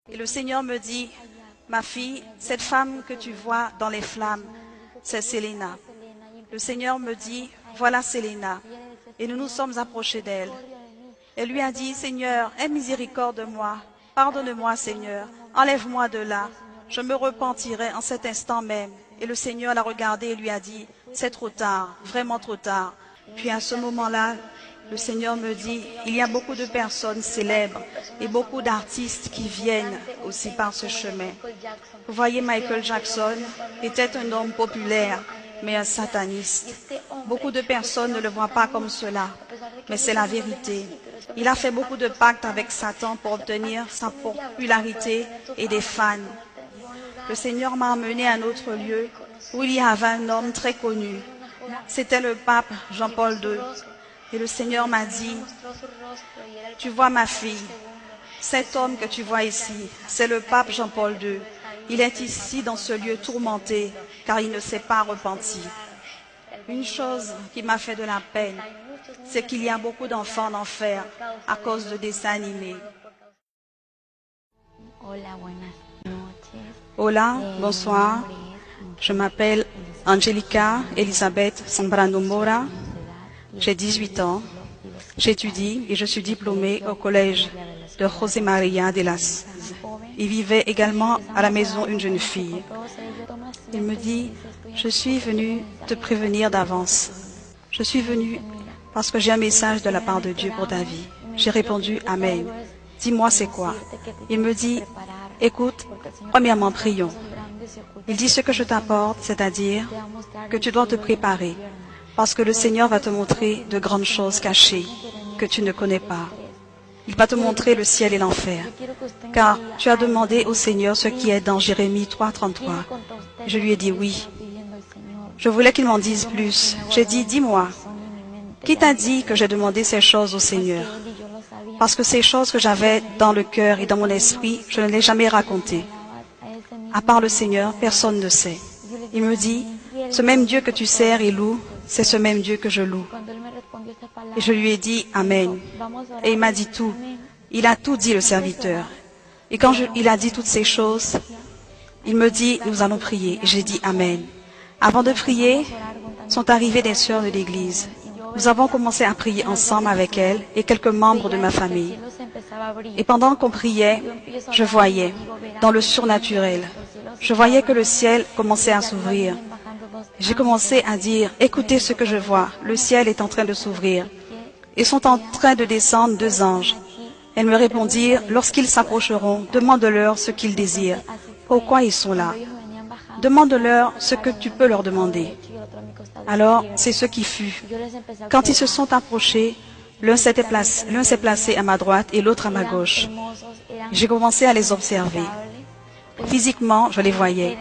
Et le Seigneur me dit, ma fille, cette femme que tu vois dans les flammes, c'est Selena. Le Seigneur me dit, voilà Selena. Et nous nous sommes approchés d'elle. Elle lui a dit, Seigneur, aie miséricorde de moi. Pardonne-moi, Seigneur. Enlève-moi de là. Je me repentirai en cet instant même. Et le Seigneur l'a regardée et lui a dit, c'est trop tard, vraiment trop tard. Puis à ce moment-là, le Seigneur me dit, il y a beaucoup de personnes célèbres et beaucoup d'artistes qui viennent aussi par ce chemin. Vous voyez, Michael Jackson était un homme populaire, mais un sataniste. Beaucoup de personnes ne le voient pas comme cela, mais c'est la vérité. Il a fait beaucoup de pactes avec Satan pour obtenir sa popularité et des fans. Le Seigneur m'a emmené à un autre lieu où il y avait un homme très connu. C'était le pape Jean-Paul II. Et le Seigneur m'a dit, tu vois ma fille, cet homme que tu vois ici, c'est le pape Jean-Paul II. Il est ici dans ce lieu tourmenté, car il ne s'est pas repenti. Une chose qui m'a fait de la peine, c'est qu'il y a beaucoup d'enfants en enfer à cause de dessins animés. Hola, bonsoir. Je m'appelle Angelica Elisabeth Zambrano Mora. J'ai 18 ans. J'étudie et je suis diplômée au collège de José María de las. Il vivait également à la maison une jeune fille. Il me dit, je suis venu te prévenir d'avance. Je suis venu parce que j'ai un message de la part de Dieu pour ta vie. J'ai répondu, Amen. Dis-moi c'est quoi? Il me dit, écoute, premièrement prions. Il dit ce que je t'apporte, c'est-à-dire que tu dois te préparer. Parce que le Seigneur va te montrer de grandes choses cachées que tu ne connais pas. Il va te montrer le ciel et l'enfer. Car tu as demandé au Seigneur ce qui est dans Jérémie 3:33. Je lui ai dit oui. Je voulais qu'il m'en dise plus. J'ai dit, dis-moi, qui t'a dit que j'ai demandé ces choses au Seigneur? Parce que ces choses que j'avais dans le cœur et dans mon esprit, je ne les ai jamais racontées. À part le Seigneur, personne ne sait. Il me dit, ce même Dieu que tu sers et loues, c'est ce même Dieu que je loue. Et je lui ai dit, Amen. Et il m'a dit tout. Il a tout dit, le serviteur. Et quand il a dit toutes ces choses, il me dit, nous allons prier. Et j'ai dit, Amen. Avant de prier, sont arrivées des sœurs de l'église. Nous avons commencé à prier ensemble avec elles et quelques membres de ma famille. Et pendant qu'on priait, je voyais, dans le surnaturel, je voyais que le ciel commençait à s'ouvrir. J'ai commencé à dire, écoutez ce que je vois, le ciel est en train de s'ouvrir. Et sont en train de descendre 2 anges. Elles me répondirent, lorsqu'ils s'approcheront, demande-leur ce qu'ils désirent. Pourquoi ils sont là? Demande-leur ce que tu peux leur demander. Alors, c'est ce qui fut. Quand ils se sont approchés, l'un s'est placé à ma droite et l'autre à ma gauche. J'ai commencé à les observer. Physiquement, je les voyais.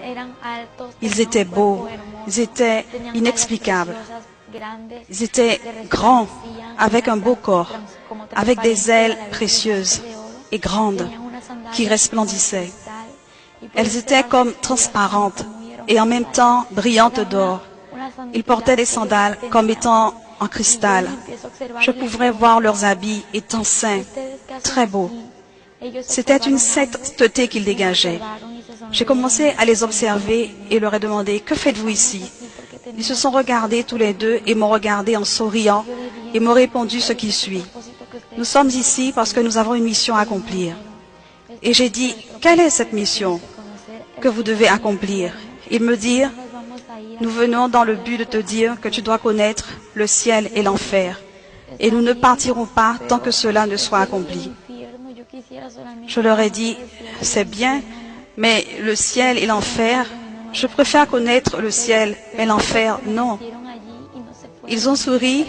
Ils étaient beaux, ils étaient inexplicables. Ils étaient grands, avec un beau corps, avec des ailes précieuses et grandes qui resplendissaient. Elles étaient comme transparentes et en même temps brillantes d'or. Ils portaient des sandales comme étant en cristal. Je pouvais voir leurs habits étant sains, très beaux. C'était une sainteté qu'ils dégageaient. J'ai commencé à les observer et leur ai demandé, que faites-vous ici? Ils se sont regardés tous les deux et m'ont regardé en souriant et m'ont répondu ce qui suit. Nous sommes ici parce que nous avons une mission à accomplir. Et j'ai dit, quelle est cette mission que vous devez accomplir? Ils me dirent, nous venons dans le but de te dire que tu dois connaître le ciel et l'enfer. Et nous ne partirons pas tant que cela ne soit accompli. Je leur ai dit, c'est bien, mais le ciel et l'enfer, je préfère connaître le ciel et l'enfer, non. Ils ont souri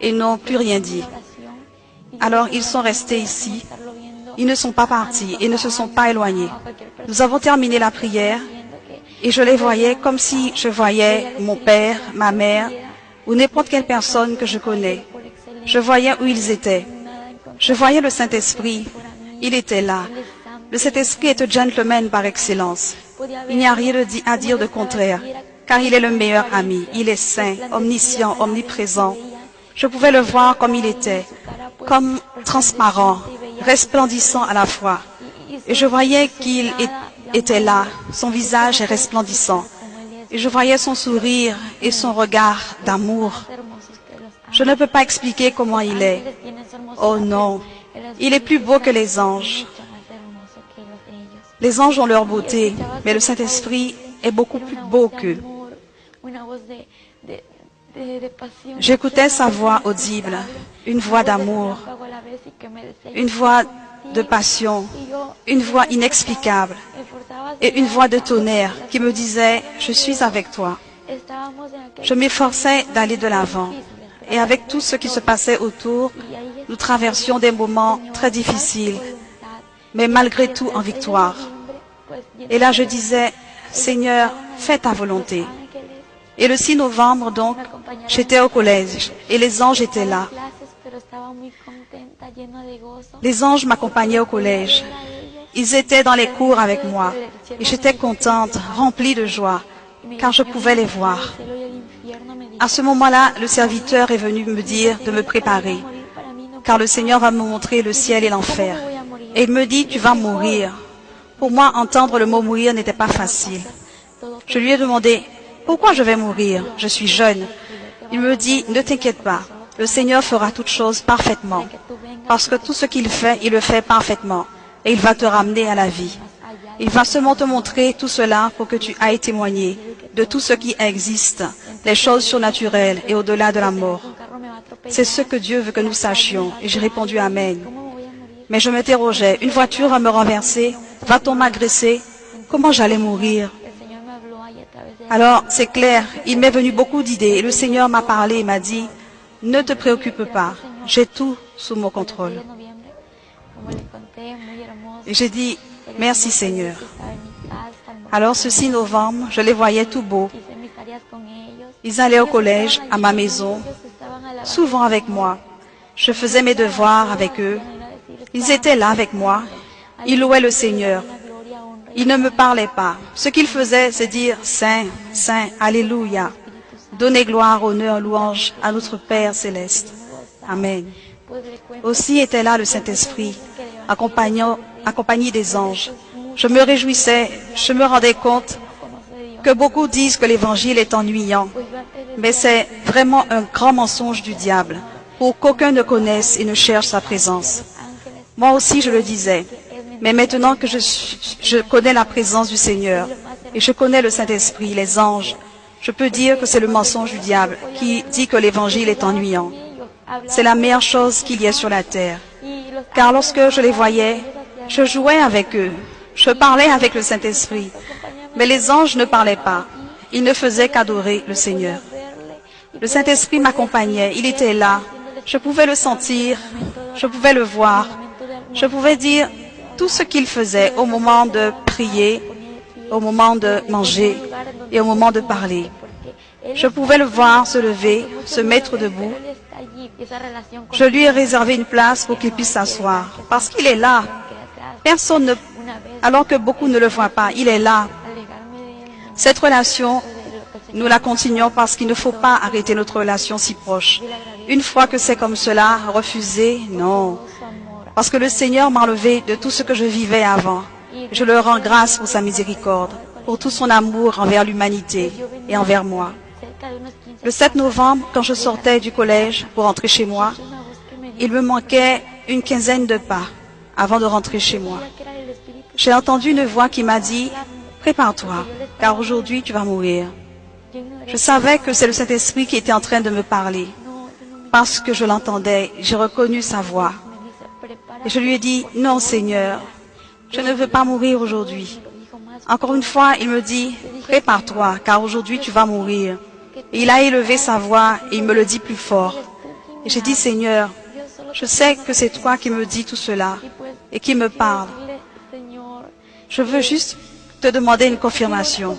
et n'ont plus rien dit. Alors ils sont restés ici. Ils ne sont pas partis et ne se sont pas éloignés. Nous avons terminé la prière et je les voyais comme si je voyais mon père, ma mère ou n'importe quelle personne que je connais. Je voyais où ils étaient. Je voyais le Saint-Esprit. Il était là. Le Saint-Esprit est un gentleman par excellence. Il n'y a rien à dire de contraire, car il est le meilleur ami. Il est saint, omniscient, omniprésent. Je pouvais le voir comme il était, comme transparent, resplendissant à la fois. Et je voyais qu'il était là, son visage est resplendissant. Et je voyais son sourire et son regard d'amour. Je ne peux pas expliquer comment il est. Oh non, il est plus beau que les anges. Les anges ont leur beauté, mais le Saint-Esprit est beaucoup plus beau qu'eux. J'écoutais sa voix audible, une voix d'amour, une voix de passion, une voix inexplicable et une voix de tonnerre qui me disait « Je suis avec toi ». Je m'efforçais d'aller de l'avant et avec tout ce qui se passait autour, nous traversions des moments très difficiles, mais malgré tout en victoire. Et là je disais « Seigneur, fais ta volonté ». Et le 6 novembre, donc, j'étais au collège et les anges étaient là. Les anges m'accompagnaient au collège. Ils étaient dans les cours avec moi et j'étais contente, remplie de joie, car je pouvais les voir. À ce moment-là, le serviteur est venu me dire de me préparer, car le Seigneur va me montrer le ciel et l'enfer. Et il me dit, tu vas mourir. Pour moi, entendre le mot mourir n'était pas facile. Je lui ai demandé, pourquoi je vais mourir? Je suis jeune. Il me dit, ne t'inquiète pas, le Seigneur fera toutes choses parfaitement, parce que tout ce qu'il fait, il le fait parfaitement, et il va te ramener à la vie. Il va seulement te montrer tout cela pour que tu ailles témoigner de tout ce qui existe, les choses surnaturelles et au-delà de la mort. C'est ce que Dieu veut que nous sachions, et j'ai répondu Amen. Mais je m'interrogeais, une voiture va me renverser, va-t-on m'agresser? Comment j'allais mourir? Alors, c'est clair, il m'est venu beaucoup d'idées et le Seigneur m'a parlé et m'a dit, ne te préoccupe pas, j'ai tout sous mon contrôle. Et j'ai dit, merci Seigneur. Alors, ce 6 novembre, je les voyais tout beaux. Ils allaient au collège, à ma maison, souvent avec moi. Je faisais mes devoirs avec eux. Ils étaient là avec moi. Ils louaient le Seigneur. Ils ne me parlaient pas. Ce qu'ils faisaient, c'est dire « Saint, Saint, Alléluia ». Donnez gloire, honneur, louange à notre Père céleste. Amen. Aussi était là le Saint-Esprit, accompagné des anges. Je me réjouissais, je me rendais compte que beaucoup disent que l'Évangile est ennuyant. Mais c'est vraiment un grand mensonge du diable, pour qu'aucun ne connaisse et ne cherche sa présence. Moi aussi je le disais. Mais maintenant que je connais la présence du Seigneur et je connais le Saint-Esprit, les anges, je peux dire que c'est le mensonge du diable qui dit que l'Évangile est ennuyant. C'est la meilleure chose qu'il y ait sur la terre. Car lorsque je les voyais, je jouais avec eux, je parlais avec le Saint-Esprit. Mais les anges ne parlaient pas, ils ne faisaient qu'adorer le Seigneur. Le Saint-Esprit m'accompagnait, il était là, je pouvais le sentir, je pouvais le voir, je pouvais dire tout ce qu'il faisait au moment de prier, au moment de manger et au moment de parler. Je pouvais le voir se lever, se mettre debout. Je lui ai réservé une place pour qu'il puisse s'asseoir, parce qu'il est là. Personne ne, alors que beaucoup ne le voient pas, il est là. Cette relation, nous la continuons parce qu'il ne faut pas arrêter notre relation si proche. Une fois que c'est comme cela, refuser, non. Parce que le Seigneur m'a enlevé de tout ce que je vivais avant. Je le rends grâce pour sa miséricorde, pour tout son amour envers l'humanité et envers moi. Le 7 novembre, quand je sortais du collège pour rentrer chez moi, il me manquait une quinzaine de pas avant de rentrer chez moi. J'ai entendu une voix qui m'a dit « Prépare-toi, car aujourd'hui tu vas mourir ». Je savais que c'est le Saint-Esprit qui était en train de me parler. Parce que je l'entendais, j'ai reconnu sa voix. Et je lui ai dit, non Seigneur, je ne veux pas mourir aujourd'hui. Encore une fois, il me dit, prépare-toi, car aujourd'hui tu vas mourir. Et il a élevé sa voix et il me le dit plus fort. Et j'ai dit, Seigneur, je sais que c'est toi qui me dis tout cela et qui me parle. Je veux juste te demander une confirmation.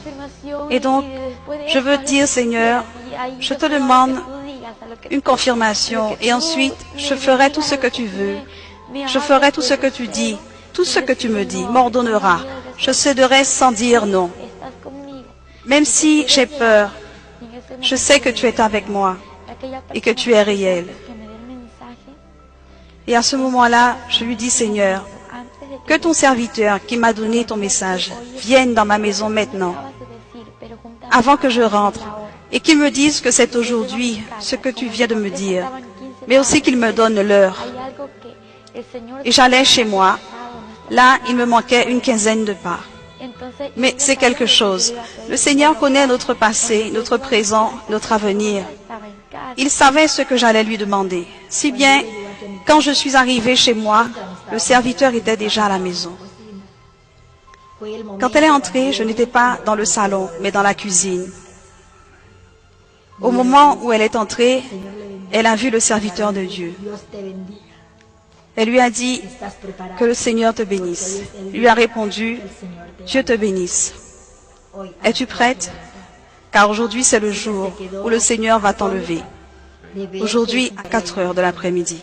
Et donc, je veux dire, Seigneur, je te demande une confirmation et ensuite, je ferai tout ce que tu veux. Je ferai tout ce que tu dis, tout ce que tu me dis, m'ordonneras. Je céderai sans dire non. Même si j'ai peur, je sais que tu es avec moi et que tu es réel. Et à ce moment-là, je lui dis, Seigneur, que ton serviteur qui m'a donné ton message vienne dans ma maison maintenant, avant que je rentre, et qu'il me dise que c'est aujourd'hui ce que tu viens de me dire, mais aussi qu'il me donne l'heure. Et j'allais chez moi. Là, il me manquait une quinzaine de pas. Mais c'est quelque chose. Le Seigneur connaît notre passé, notre présent, notre avenir. Il savait ce que j'allais lui demander. Si bien, quand je suis arrivée chez moi, le serviteur était déjà à la maison. Quand elle est entrée, je n'étais pas dans le salon, mais dans la cuisine. Au moment où elle est entrée, elle a vu le serviteur de Dieu. Elle lui a dit que le Seigneur te bénisse. Il lui a répondu, Dieu te bénisse. Es-tu prête? Car aujourd'hui c'est le jour où le Seigneur va t'enlever. Aujourd'hui à 4 heures de l'après-midi.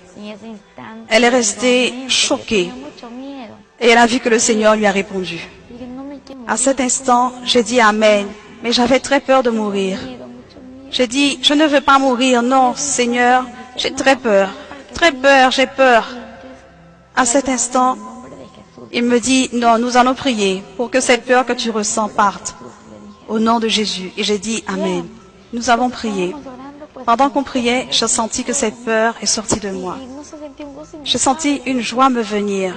Elle est restée choquée et elle a vu que le Seigneur lui a répondu. À cet instant, j'ai dit Amen, mais j'avais très peur de mourir. J'ai dit, je ne veux pas mourir, non, Seigneur, j'ai très peur, j'ai peur. À cet instant, il me dit, non, nous allons prier pour que cette peur que tu ressens parte. Au nom de Jésus. Et j'ai dit, Amen. Nous avons prié. Pendant qu'on priait, j'ai senti que cette peur est sortie de moi. J'ai senti une joie me venir.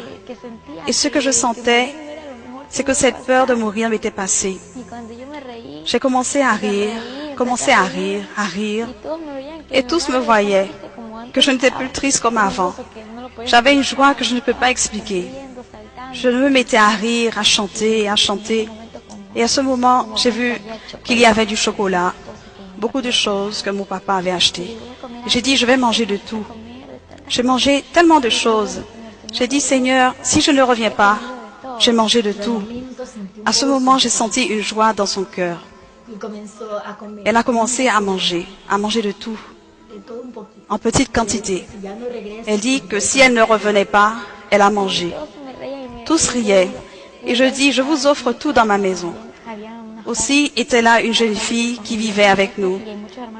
Et ce que je sentais, c'est que cette peur de mourir m'était passée. J'ai commencé à rire, à rire. Et tous me voyaient, que je n'étais plus triste comme avant. J'avais une joie que je ne peux pas expliquer. Je me mettais à rire, à chanter. Et à ce moment, j'ai vu qu'il y avait du chocolat, beaucoup de choses que mon papa avait achetées. J'ai dit, je vais manger de tout. J'ai mangé tellement de choses. J'ai dit, Seigneur, si je ne reviens pas, j'ai mangé de tout. À ce moment, j'ai senti une joie dans son cœur. Elle a commencé à manger de tout, en petite quantité. Elle dit que si elle ne revenait pas, elle a mangé. Tous riaient. Et je dis, je vous offre tout dans ma maison. Aussi était là une jeune fille qui vivait avec nous.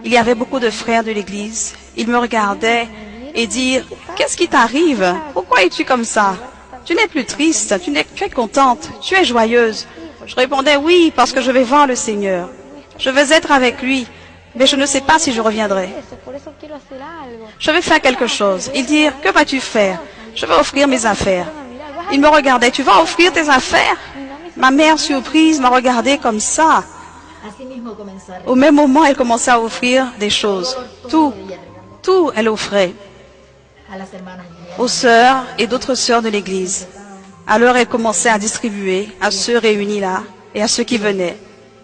Il y avait beaucoup de frères de l'église. Ils me regardaient et dirent, qu'est-ce qui t'arrive? Pourquoi es-tu comme ça? Tu n'es plus triste, tu es contente, tu es joyeuse. Je répondais, oui, parce que je vais voir le Seigneur. Je vais être avec lui, mais je ne sais pas si je reviendrai. Je vais faire quelque chose. Ils dirent, que vas-tu faire? Je vais offrir mes affaires. Ils me regardaient, tu vas offrir tes affaires? Ma mère, surprise, m'a regardé comme ça. Au même moment, elle commençait à offrir des choses. Tout, elle offrait. Aux sœurs et d'autres sœurs de l'église. Alors, elle commençait à distribuer à ceux réunis là et à ceux qui venaient.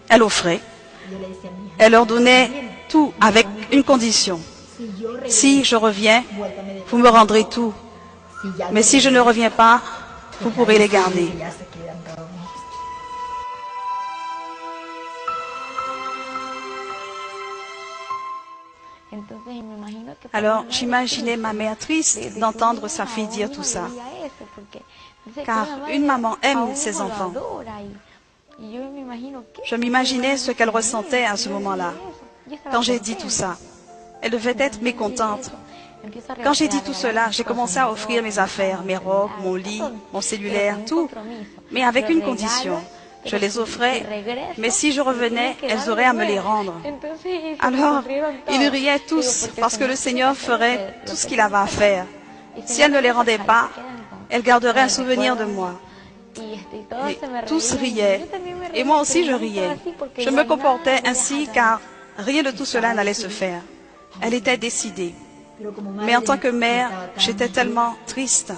Elle offrait. Elle leur donnait tout avec une condition. Si je reviens, vous me rendrez tout. Mais si je ne reviens pas, vous pourrez les garder. Alors, j'imaginais ma mère triste d'entendre sa fille dire tout ça. Car une maman aime ses enfants. Je m'imaginais ce qu'elle ressentait à ce moment-là, quand j'ai dit tout ça. Elle devait être mécontente. Quand j'ai dit tout cela, j'ai commencé à offrir mes affaires, mes robes, mon lit, mon cellulaire, tout, mais avec une condition. Je les offrais, mais si je revenais, elles auraient à me les rendre. Alors, ils riaient tous, parce que le Seigneur ferait tout ce qu'il avait à faire. Si elle ne les rendait pas, elle garderait un souvenir de moi. Et tous riaient, et moi aussi je riais. Je me comportais ainsi car rien de tout cela n'allait se faire. Elle était décidée. Mais en tant que mère, j'étais tellement triste.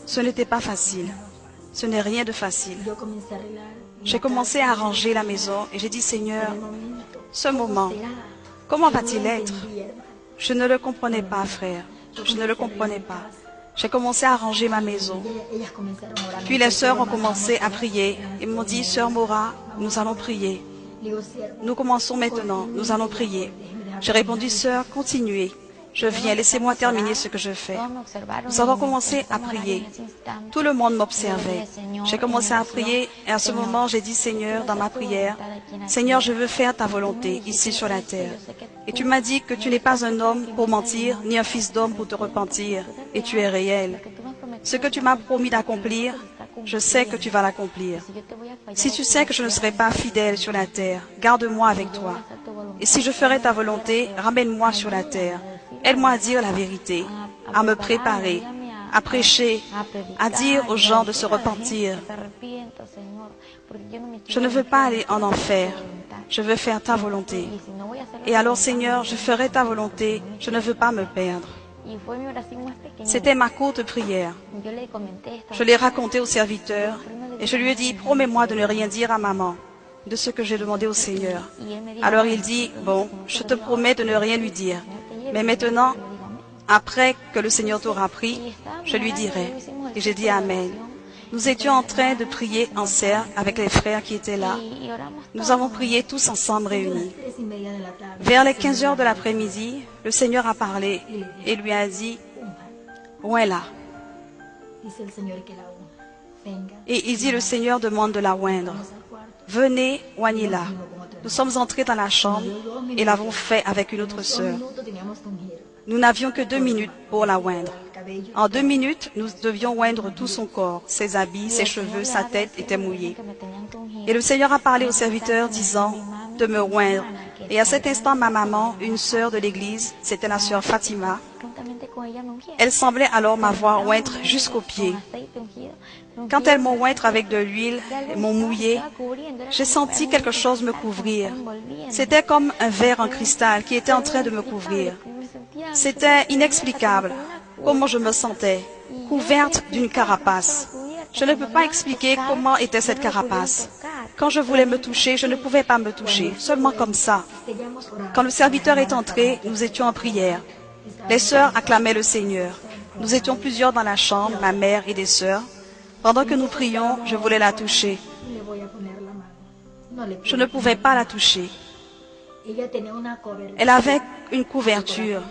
Ce n'était pas facile. Ce n'est rien de facile. J'ai commencé à ranger la maison et j'ai dit, Seigneur, ce moment, comment va-t-il être? Je ne le comprenais pas, frère. Je ne le comprenais pas. J'ai commencé à ranger ma maison. Puis les sœurs ont commencé à prier. Ils m'ont dit, Sœur Maura, nous allons prier. Nous commençons maintenant, nous allons prier. J'ai répondu, Sœur, continuez. Je viens, laissez-moi terminer ce que je fais. Nous avons commencé à prier. Tout le monde m'observait. J'ai commencé à prier et à ce moment, j'ai dit, Seigneur, dans ma prière, Seigneur, je veux faire ta volonté ici sur la terre. Et tu m'as dit que tu n'es pas un homme pour mentir, ni un fils d'homme pour te repentir. Et tu es réel. Ce que tu m'as promis d'accomplir, je sais que tu vas l'accomplir. Si tu sais que je ne serai pas fidèle sur la terre, garde-moi avec toi. Et si je ferai ta volonté, ramène-moi sur la terre. Aide-moi à dire la vérité, à me préparer, à prêcher, à dire aux gens de se repentir. Je ne veux pas aller en enfer, je veux faire ta volonté. Et alors, Seigneur, je ferai ta volonté, je ne veux pas me perdre. C'était ma courte prière. Je l'ai raconté au serviteur et je lui ai dit, promets-moi de ne rien dire à maman de ce que j'ai demandé au Seigneur. Alors il dit, bon, je te promets de ne rien lui dire. Mais maintenant, après que le Seigneur t'aura pris, je lui dirai. Et j'ai dit Amen. Nous étions en train de prier en cercle avec les frères qui étaient là. Nous avons prié tous ensemble réunis. Vers les 15 heures de l'après-midi, le Seigneur a parlé et lui a dit, oins-la. Et il dit, le Seigneur demande de la oindre. Venez, oignez-la. Nous sommes entrés dans la chambre et l'avons fait avec une autre sœur. Nous n'avions que 2 minutes pour la oindre. En 2 minutes, nous devions oindre tout son corps, ses habits, ses cheveux, sa tête étaient mouillés. Et le Seigneur a parlé au serviteur disant de me oindre. Et à cet instant, ma maman, une sœur de l'église, c'était la sœur Fatima, elle semblait alors m'avoir oindre jusqu'aux pieds. Quand elles m'ont oindre avec de l'huile, m'ont mouillé, j'ai senti quelque chose me couvrir. C'était comme un verre en cristal qui était en train de me couvrir. C'était inexplicable comment je me sentais, couverte d'une carapace. Je ne peux pas expliquer comment était cette carapace. Quand je voulais me toucher, je ne pouvais pas me toucher, seulement comme ça. Quand le serviteur est entré, nous étions en prière. Les sœurs acclamaient le Seigneur. Nous étions plusieurs dans la chambre, ma mère et des sœurs. Pendant que nous prions, je voulais la toucher. Je ne pouvais pas la toucher. Elle avait une couverture.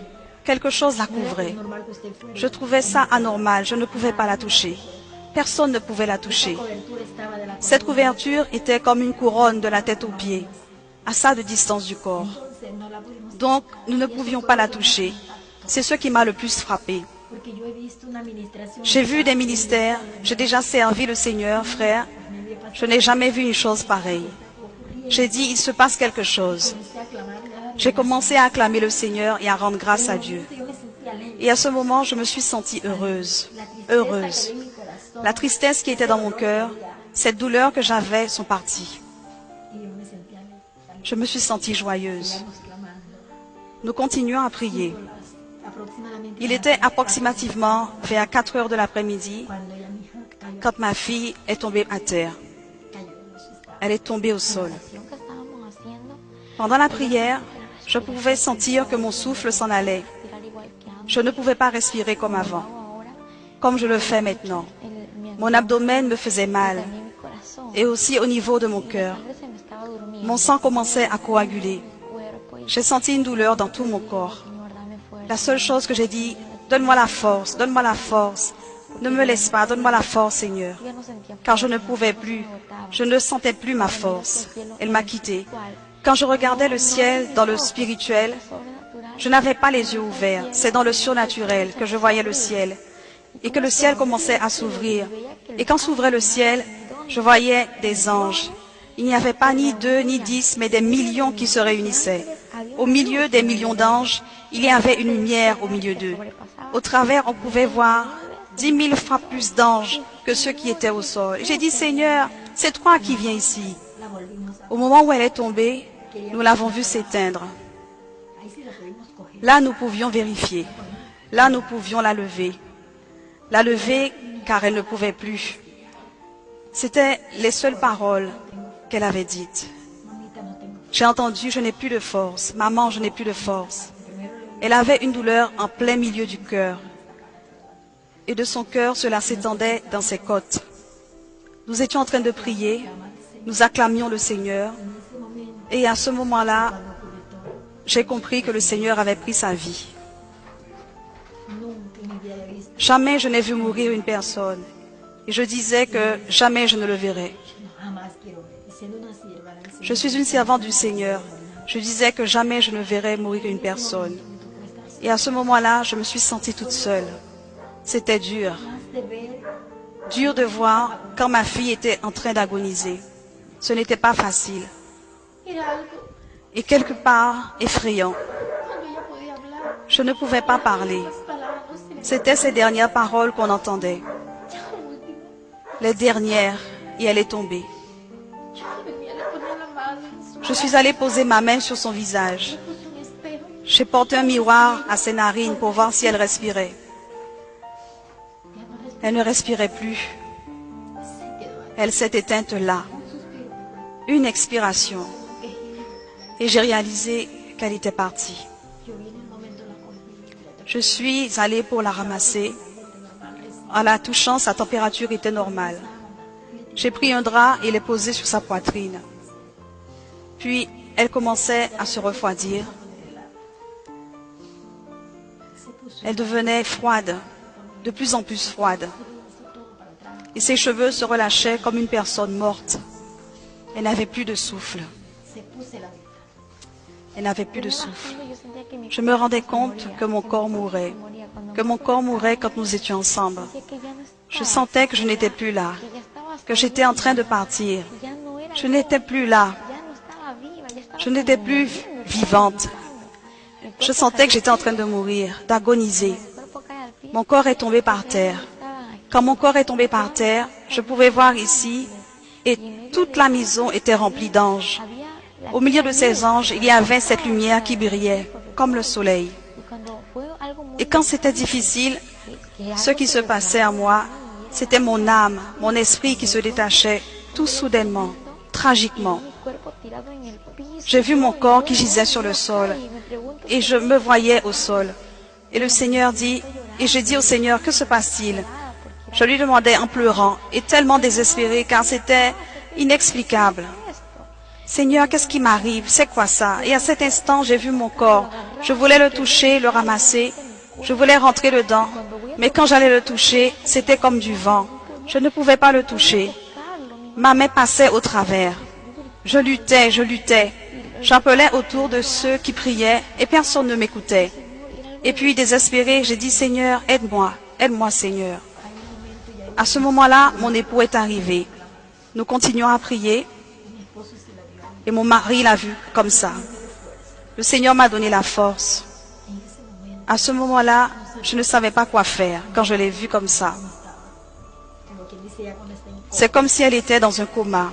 Quelque chose la couvrait. Je trouvais ça anormal. Je ne pouvais pas la toucher. Personne ne pouvait la toucher. Cette couverture était comme une couronne de la tête aux pieds, à ça de distance du corps. Donc, nous ne pouvions pas la toucher. C'est ce qui m'a le plus frappé. J'ai vu des ministères, j'ai déjà servi le Seigneur, frère. Je n'ai jamais vu une chose pareille. J'ai dit, il se passe quelque chose. J'ai commencé à acclamer le Seigneur et à rendre grâce à Dieu. Et à ce moment, je me suis sentie heureuse, heureuse. La tristesse qui était dans mon cœur, cette douleur que j'avais sont parties. Je me suis sentie joyeuse. Nous continuons à prier. Il était approximativement vers 4 heures de l'après-midi quand ma fille est tombée à terre. Elle est tombée au sol. Pendant la prière, je pouvais sentir que mon souffle s'en allait. Je ne pouvais pas respirer comme avant, comme je le fais maintenant. Mon abdomen me faisait mal et aussi au niveau de mon cœur. Mon sang commençait à coaguler. J'ai senti une douleur dans tout mon corps. La seule chose que j'ai dit, donne-moi la force, donne-moi la force. Ne me laisse pas, donne-moi la force, Seigneur. Car je ne pouvais plus, je ne sentais plus ma force. Elle m'a quitté. Quand je regardais le ciel dans le spirituel, je n'avais pas les yeux ouverts. C'est dans le surnaturel que je voyais le ciel. Et que le ciel commençait à s'ouvrir. Et quand s'ouvrait le ciel, je voyais des anges. Il n'y avait pas ni 2 ni 10, mais des millions qui se réunissaient. Au milieu des millions d'anges, il y avait une lumière au milieu d'eux. Au travers, on pouvait voir 10 000 fois plus d'anges que ceux qui étaient au sol. J'ai dit, Seigneur, c'est toi qui viens ici. Au moment où elle est tombée, nous l'avons vue s'éteindre. Là, nous pouvions vérifier. Là, nous pouvions la lever. La lever car elle ne pouvait plus. C'était les seules paroles qu'elle avait dites. J'ai entendu, je n'ai plus de force. Maman, je n'ai plus de force. Elle avait une douleur en plein milieu du cœur. Et de son cœur, cela s'étendait dans ses côtes. Nous étions en train de prier. Nous acclamions le Seigneur. Et à ce moment-là, j'ai compris que le Seigneur avait pris sa vie. Jamais je n'ai vu mourir une personne. Et je disais que jamais je ne le verrai. Je suis une servante du Seigneur. Je disais que jamais je ne verrais mourir une personne. Et à ce moment-là, je me suis sentie toute seule. C'était dur. Dur de voir quand ma fille était en train d'agoniser. Ce n'était pas facile. Et quelque part effrayant. Je ne pouvais pas parler. C'était ces dernières paroles qu'on entendait. Les dernières, et elle est tombée. Je suis allée poser ma main sur son visage. J'ai porté un miroir à ses narines pour voir si elle respirait. Elle ne respirait plus. Elle s'est éteinte là. Une expiration. Et j'ai réalisé qu'elle était partie. Je suis allée pour la ramasser. En la touchant, sa température était normale. J'ai pris un drap et l'ai posé sur sa poitrine. Puis, elle commençait à se refroidir. Elle devenait froide, de plus en plus froide. Et ses cheveux se relâchaient comme une personne morte. Elle n'avait plus de souffle. Elle n'avait plus de souffle. Je me rendais compte que mon corps mourait. Que mon corps mourait quand nous étions ensemble. Je sentais que je n'étais plus là. Que j'étais en train de partir. Je n'étais plus là. Je n'étais plus vivante. Je sentais que j'étais en train de mourir, d'agoniser. Mon corps est tombé par terre. Quand mon corps est tombé par terre, je pouvais voir ici et toute la maison était remplie d'anges. Au milieu de ces anges, il y avait cette lumière qui brillait, comme le soleil. Et quand c'était difficile, ce qui se passait en moi, c'était mon âme, mon esprit qui se détachait, tout soudainement, tragiquement. J'ai vu mon corps qui gisait sur le sol, et je me voyais au sol. Et le Seigneur dit, et j'ai dit au Seigneur, que se passe-t-il? Je lui demandais en pleurant, et tellement désespéré, car c'était inexplicable. Seigneur, qu'est-ce qui m'arrive? C'est quoi ça? Et à cet instant, j'ai vu mon corps. Je voulais le toucher, le ramasser. Je voulais rentrer dedans. Mais quand j'allais le toucher, c'était comme du vent. Je ne pouvais pas le toucher. Ma main passait au travers. Je luttais, je luttais. J'appelais autour de ceux qui priaient et personne ne m'écoutait. Et puis, désespéré, j'ai dit, Seigneur, aide-moi. Aide-moi, Seigneur. À ce moment-là, mon époux est arrivé. Nous continuons à prier. Et mon mari l'a vu comme ça. Le Seigneur m'a donné la force. À ce moment-là, je ne savais pas quoi faire quand je l'ai vue comme ça. C'est comme si elle était dans un coma.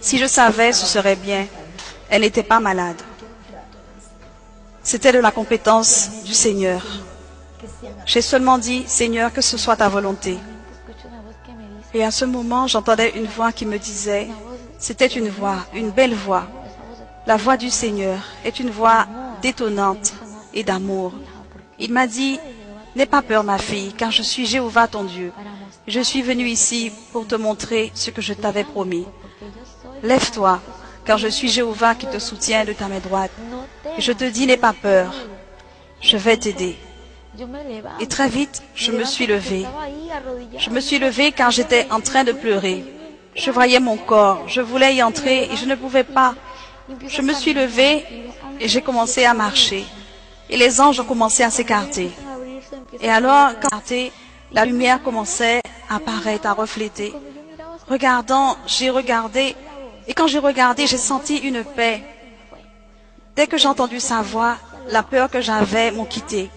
Si je savais, ce serait bien. Elle n'était pas malade. C'était de la compétence du Seigneur. J'ai seulement dit, Seigneur, que ce soit ta volonté. Et à ce moment, j'entendais une voix qui me disait, c'était une voix, une belle voix. La voix du Seigneur est une voix détonnante et d'amour. Il m'a dit, n'aie pas peur ma fille, car je suis Jéhovah ton Dieu. Je suis venu ici pour te montrer ce que je t'avais promis. Lève-toi, car je suis Jéhovah qui te soutient de ta main droite. Et je te dis, n'aie pas peur, je vais t'aider. Et très vite, je me suis levée. Je me suis levée car j'étais en train de pleurer. Je voyais mon corps, je voulais y entrer et je ne pouvais pas. Je me suis levée et j'ai commencé à marcher. Et les anges ont commencé à s'écarter. Et alors, quand la lumière commençait à apparaître, à refléter. Regardant, j'ai regardé. Et quand j'ai regardé, j'ai senti une paix. Dès que j'ai entendu sa voix, la peur que j'avais m'ont quitté.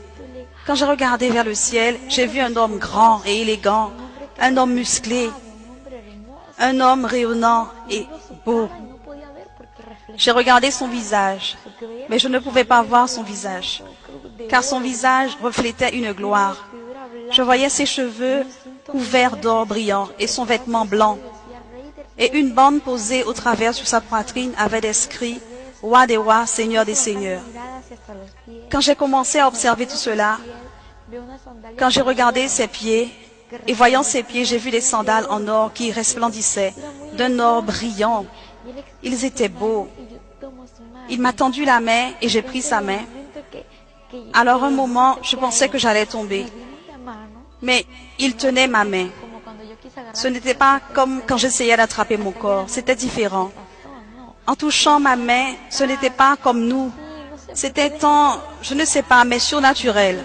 Quand j'ai regardé vers le ciel, j'ai vu un homme grand et élégant, un homme musclé, un homme rayonnant et beau. J'ai regardé son visage, mais je ne pouvais pas voir son visage, car son visage reflétait une gloire. Je voyais ses cheveux couverts d'or brillant et son vêtement blanc. Et une bande posée au travers sur sa poitrine avait inscrit « Roi des rois, Seigneur des seigneurs ». Quand j'ai commencé à observer tout cela, quand j'ai regardé ses pieds, et voyant ses pieds, j'ai vu des sandales en or qui resplendissaient, d'un or brillant. Ils étaient beaux. Il m'a tendu la main et j'ai pris sa main. Alors un moment, je pensais que j'allais tomber. Mais il tenait ma main. Ce n'était pas comme quand j'essayais d'attraper mon corps, c'était différent. En touchant ma main, ce n'était pas comme nous. C'était tant, je ne sais pas, mais surnaturel.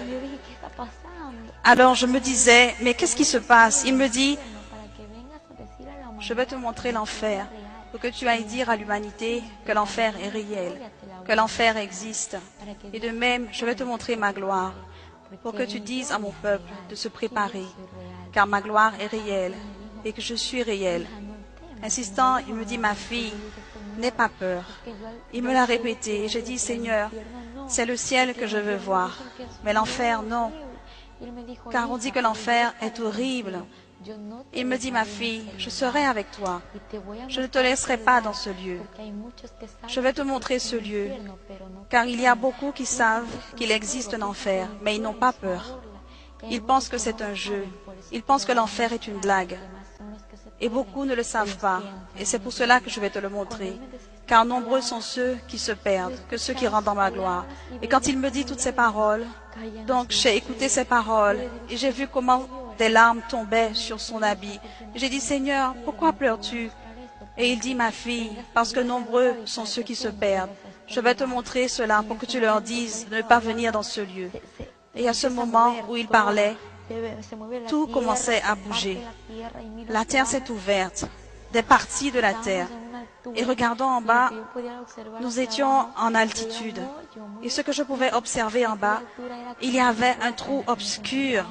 Alors je me disais, mais qu'est-ce qui se passe? Il me dit, je vais te montrer l'enfer, pour que tu ailles dire à l'humanité que l'enfer est réel, que l'enfer existe. Et de même, je vais te montrer ma gloire, pour que tu dises à mon peuple de se préparer, car ma gloire est réelle et que je suis réel. Insistant, il me dit, ma fille, n'aie pas peur. Il me l'a répété et j'ai dit, Seigneur, c'est le ciel que je veux voir, mais l'enfer, non. Car on dit que l'enfer est horrible. Il me dit, ma fille, je serai avec toi. Je ne te laisserai pas dans ce lieu. Je vais te montrer ce lieu, car il y a beaucoup qui savent qu'il existe un enfer, mais ils n'ont pas peur. Ils pensent que c'est un jeu. Ils pensent que l'enfer est une blague. Et beaucoup ne le savent pas. Et c'est pour cela que je vais te le montrer. Car nombreux sont ceux qui se perdent, que ceux qui rentrent dans ma gloire. Et quand il me dit toutes ces paroles, donc j'ai écouté ces paroles et j'ai vu comment des larmes tombaient sur son habit. J'ai dit, Seigneur, pourquoi pleures-tu? Et il dit, ma fille, parce que nombreux sont ceux qui se perdent. Je vais te montrer cela pour que tu leur dises de ne pas venir dans ce lieu. Et à ce moment où il parlait, tout commençait à bouger. La terre s'est ouverte, des parties de la terre. Et regardant en bas, nous étions en altitude. Et ce que je pouvais observer en bas, il y avait un trou obscur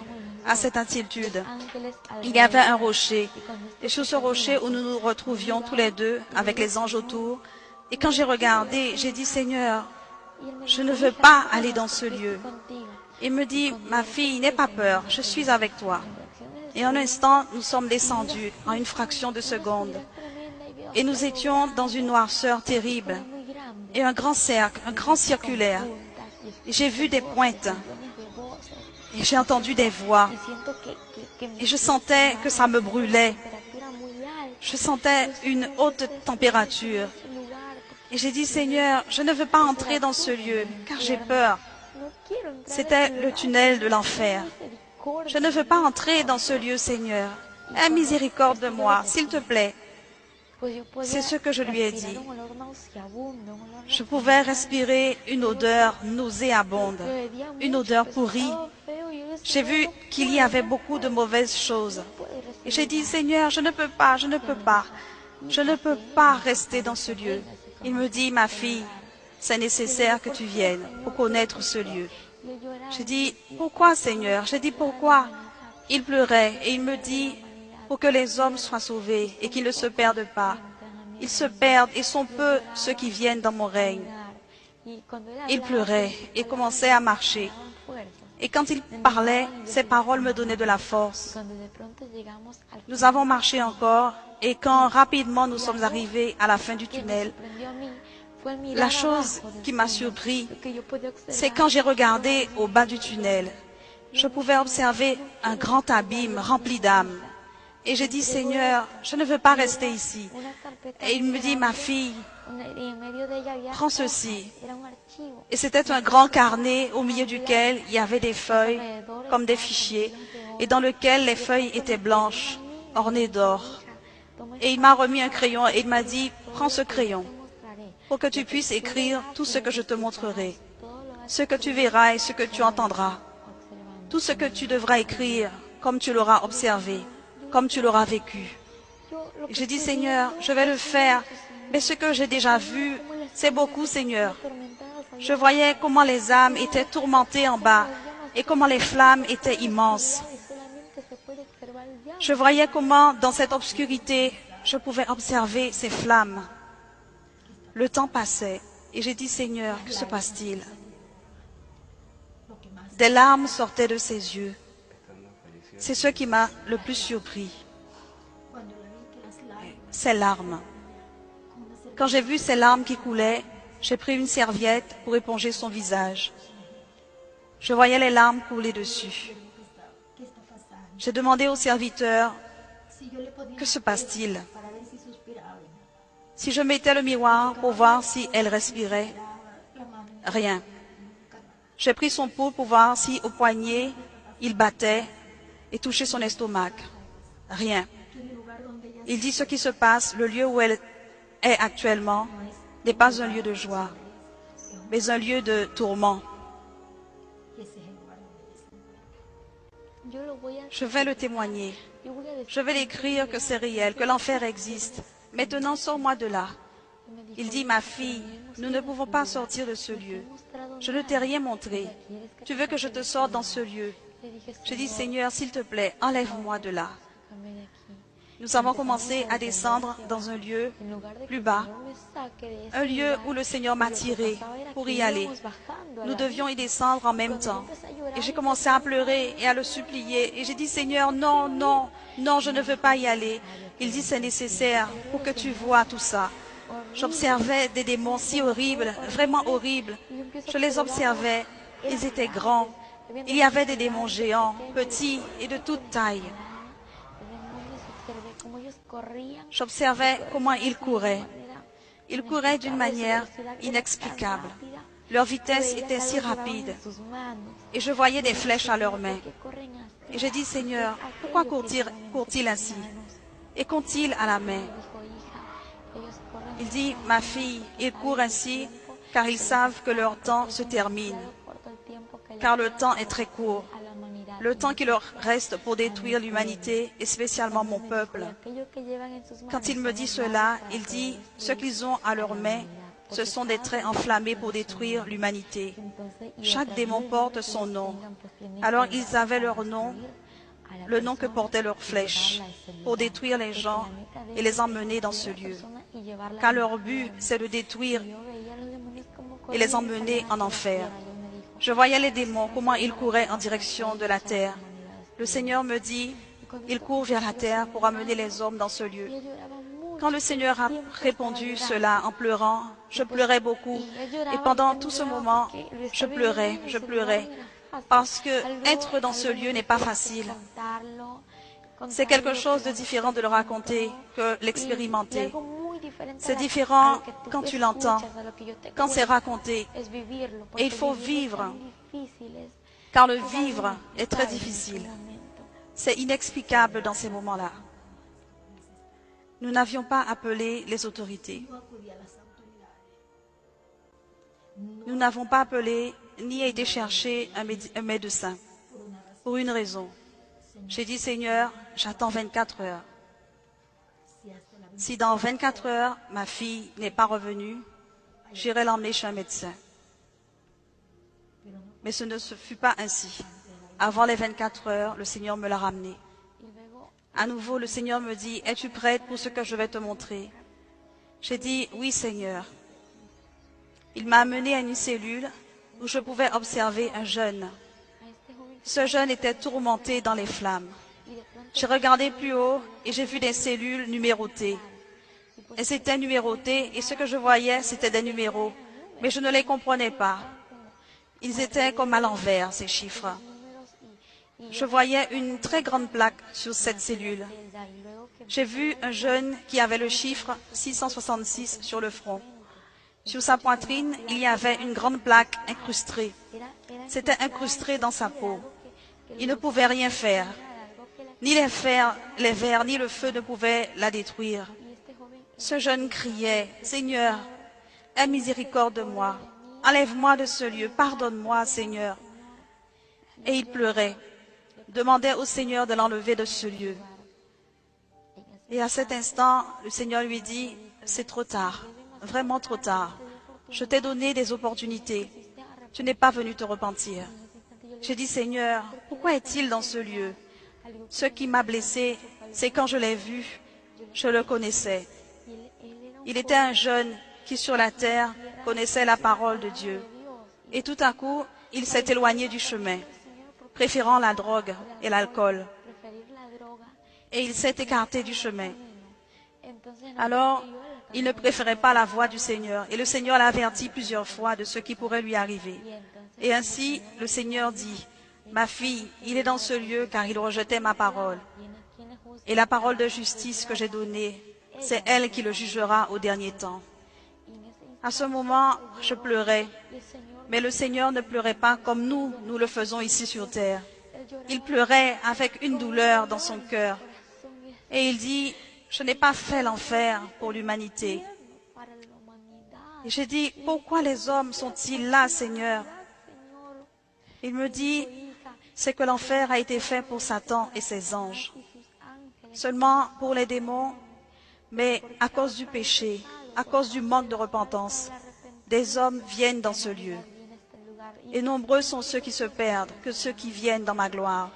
à cette altitude. Il y avait un rocher. Et sur ce rocher où nous nous retrouvions tous les deux avec les anges autour. Et quand j'ai regardé, j'ai dit, Seigneur, je ne veux pas aller dans ce lieu. Il me dit, ma fille, n'aie pas peur, je suis avec toi. Et en un instant, nous sommes descendus en une fraction de seconde. Et nous étions dans une noirceur terrible. Et un grand cercle, un grand circulaire. Et j'ai vu des pointes. Et j'ai entendu des voix. Et je sentais que ça me brûlait. Je sentais une haute température. Et j'ai dit, Seigneur, je ne veux pas entrer dans ce lieu, car j'ai peur. C'était le tunnel de l'enfer. Je ne veux pas entrer dans ce lieu, Seigneur. Aie miséricorde de moi, s'il te plaît. C'est ce que je lui ai dit. Je pouvais respirer une odeur nauséabonde, une odeur pourrie. J'ai vu qu'il y avait beaucoup de mauvaises choses. Et j'ai dit, Seigneur, je ne peux pas, je ne peux pas. Je ne peux pas rester dans ce lieu. Il me dit, ma fille, c'est nécessaire que tu viennes pour connaître ce lieu. J'ai dit, pourquoi, Seigneur? J'ai dit, pourquoi? Il pleurait et il me dit, pour que les hommes soient sauvés et qu'ils ne se perdent pas. Ils se perdent et sont peu ceux qui viennent dans mon règne. Il pleurait et commençait à marcher. Et quand il parlait, ses paroles me donnaient de la force. Nous avons marché encore et quand rapidement nous sommes arrivés à la fin du tunnel, la chose qui m'a surpris, c'est quand j'ai regardé au bas du tunnel, je pouvais observer un grand abîme rempli d'âmes. Et j'ai dit, Seigneur, je ne veux pas rester ici. Et il me dit, ma fille, prends ceci. Et c'était un grand carnet au milieu duquel il y avait des feuilles comme des fichiers et dans lequel les feuilles étaient blanches, ornées d'or. Et il m'a remis un crayon et il m'a dit, prends ce crayon pour que tu puisses écrire tout ce que je te montrerai, ce que tu verras et ce que tu entendras, tout ce que tu devras écrire comme tu l'auras observé, comme tu l'auras vécu. J'ai dit, Seigneur, je vais le faire, mais ce que j'ai déjà vu, c'est beaucoup, Seigneur. Je voyais comment les âmes étaient tourmentées en bas et comment les flammes étaient immenses. Je voyais comment, dans cette obscurité, je pouvais observer ces flammes. Le temps passait et j'ai dit, Seigneur, que se passe-t-il? Des larmes sortaient de ses yeux. C'est ce qui m'a le plus surpris. Ces larmes. Quand j'ai vu ces larmes qui coulaient, j'ai pris une serviette pour éponger son visage. Je voyais les larmes couler dessus. J'ai demandé au serviteur, que se passe-t-il? Si je mettais le miroir pour voir si elle respirait, rien. J'ai pris son pouls pour voir si au poignet il battait et touchait son estomac. Rien. Il dit ce qui se passe, le lieu où elle est actuellement n'est pas un lieu de joie, mais un lieu de tourment. Je vais le témoigner. Je vais l'écrire que c'est réel, que l'enfer existe. Maintenant, sors-moi de là. Il dit, ma fille, nous ne pouvons pas sortir de ce lieu. Je ne t'ai rien montré. Tu veux que je te sorte dans ce lieu? J'ai dit, Seigneur, s'il te plaît, enlève-moi de là. Nous avons commencé à descendre dans un lieu plus bas, un lieu où le Seigneur m'a tiré pour y aller. Nous devions y descendre en même temps. Et j'ai commencé à pleurer et à le supplier. Et j'ai dit, Seigneur, non, non, non, je ne veux pas y aller. Il dit, c'est nécessaire pour que tu vois tout ça. J'observais des démons si horribles, vraiment horribles. Je les observais, ils étaient grands. Il y avait des démons géants, petits et de toute taille. J'observais comment ils couraient. Ils couraient d'une manière inexplicable. Leur vitesse était si rapide. Et je voyais des flèches à leurs mains. Et j'ai dit, Seigneur, pourquoi courent-ils ainsi? Et qu'ont-ils à la main? Il dit, ma fille, ils courent ainsi car ils savent que leur temps se termine. Car le temps est très court. Le temps qui leur reste pour détruire l'humanité, et spécialement mon peuple. Quand il me dit cela, il dit, ce qu'ils ont à leurs mains, ce sont des traits enflammés pour détruire l'humanité. Chaque démon porte son nom. Alors ils avaient leur nom, le nom que portaient leurs flèches, pour détruire les gens et les emmener dans ce lieu. Car leur but, c'est de détruire et les emmener en enfer. Je voyais les démons, comment ils couraient en direction de la terre. Le Seigneur me dit, ils courent vers la terre pour amener les hommes dans ce lieu. Quand le Seigneur a répondu cela en pleurant, je pleurais beaucoup. Et pendant tout ce moment, je pleurais. Parce que être dans ce lieu n'est pas facile. C'est quelque chose de différent de le raconter que l'expérimenter. C'est différent quand tu l'entends, quand c'est raconté. Et il faut vivre, car le vivre est très difficile. C'est inexplicable dans ces moments-là. Nous n'avions pas appelé les autorités. Nous n'avons pas appelé ni été chercher un médecin pour une raison. J'ai dit, Seigneur, j'attends 24 heures. Si dans 24 heures, ma fille n'est pas revenue, j'irai l'emmener chez un médecin. Mais ce ne fut pas ainsi. Avant les 24 heures, le Seigneur me l'a ramenée. À nouveau, le Seigneur me dit, es-tu prête pour ce que je vais te montrer? J'ai dit, oui, Seigneur. Il m'a amené à une cellule où je pouvais observer un jeune. Ce jeune était tourmenté dans les flammes. J'ai regardé plus haut et j'ai vu des cellules numérotées. Elles étaient numérotées et ce que je voyais, c'était des numéros. Mais je ne les comprenais pas. Ils étaient comme à l'envers, ces chiffres. Je voyais une très grande plaque sur cette cellule. J'ai vu un jeune qui avait le chiffre 666 sur le front. Sur sa poitrine, il y avait une grande plaque incrustée. C'était incrusté dans sa peau. Il ne pouvait rien faire. Ni les vers, ni le feu ne pouvaient la détruire. Ce jeune criait, « Seigneur, aie miséricorde de moi. Enlève-moi de ce lieu. Pardonne-moi, Seigneur. » Et il pleurait, demandait au Seigneur de l'enlever de ce lieu. Et à cet instant, le Seigneur lui dit, « C'est trop tard, vraiment trop tard. Je t'ai donné des opportunités. Tu n'es pas venu te repentir. » J'ai dit, « Seigneur, pourquoi est-il dans ce lieu? Ce qui m'a blessé, c'est quand je l'ai vu, je le connaissais. Il était un jeune qui sur la terre connaissait la parole de Dieu. Et tout à coup, il s'est éloigné du chemin, préférant la drogue et l'alcool. Et il s'est écarté du chemin. Alors, il ne préférait pas la voix du Seigneur. Et le Seigneur l'a averti plusieurs fois de ce qui pourrait lui arriver. Et ainsi, le Seigneur dit, « Ma fille, il est dans ce lieu car il rejetait ma parole. Et la parole de justice que j'ai donnée, c'est elle qui le jugera au dernier temps. » À ce moment, je pleurais. Mais le Seigneur ne pleurait pas comme nous le faisons ici sur terre. Il pleurait avec une douleur dans son cœur. Et il dit, « Je n'ai pas fait l'enfer pour l'humanité. » Et j'ai dit, « Pourquoi les hommes sont-ils là, Seigneur? » Il me dit, c'est que l'enfer a été fait pour Satan et ses anges, seulement pour les démons, mais à cause du péché, à cause du manque de repentance, des hommes viennent dans ce lieu. Et nombreux sont ceux qui se perdent que ceux qui viennent dans ma gloire.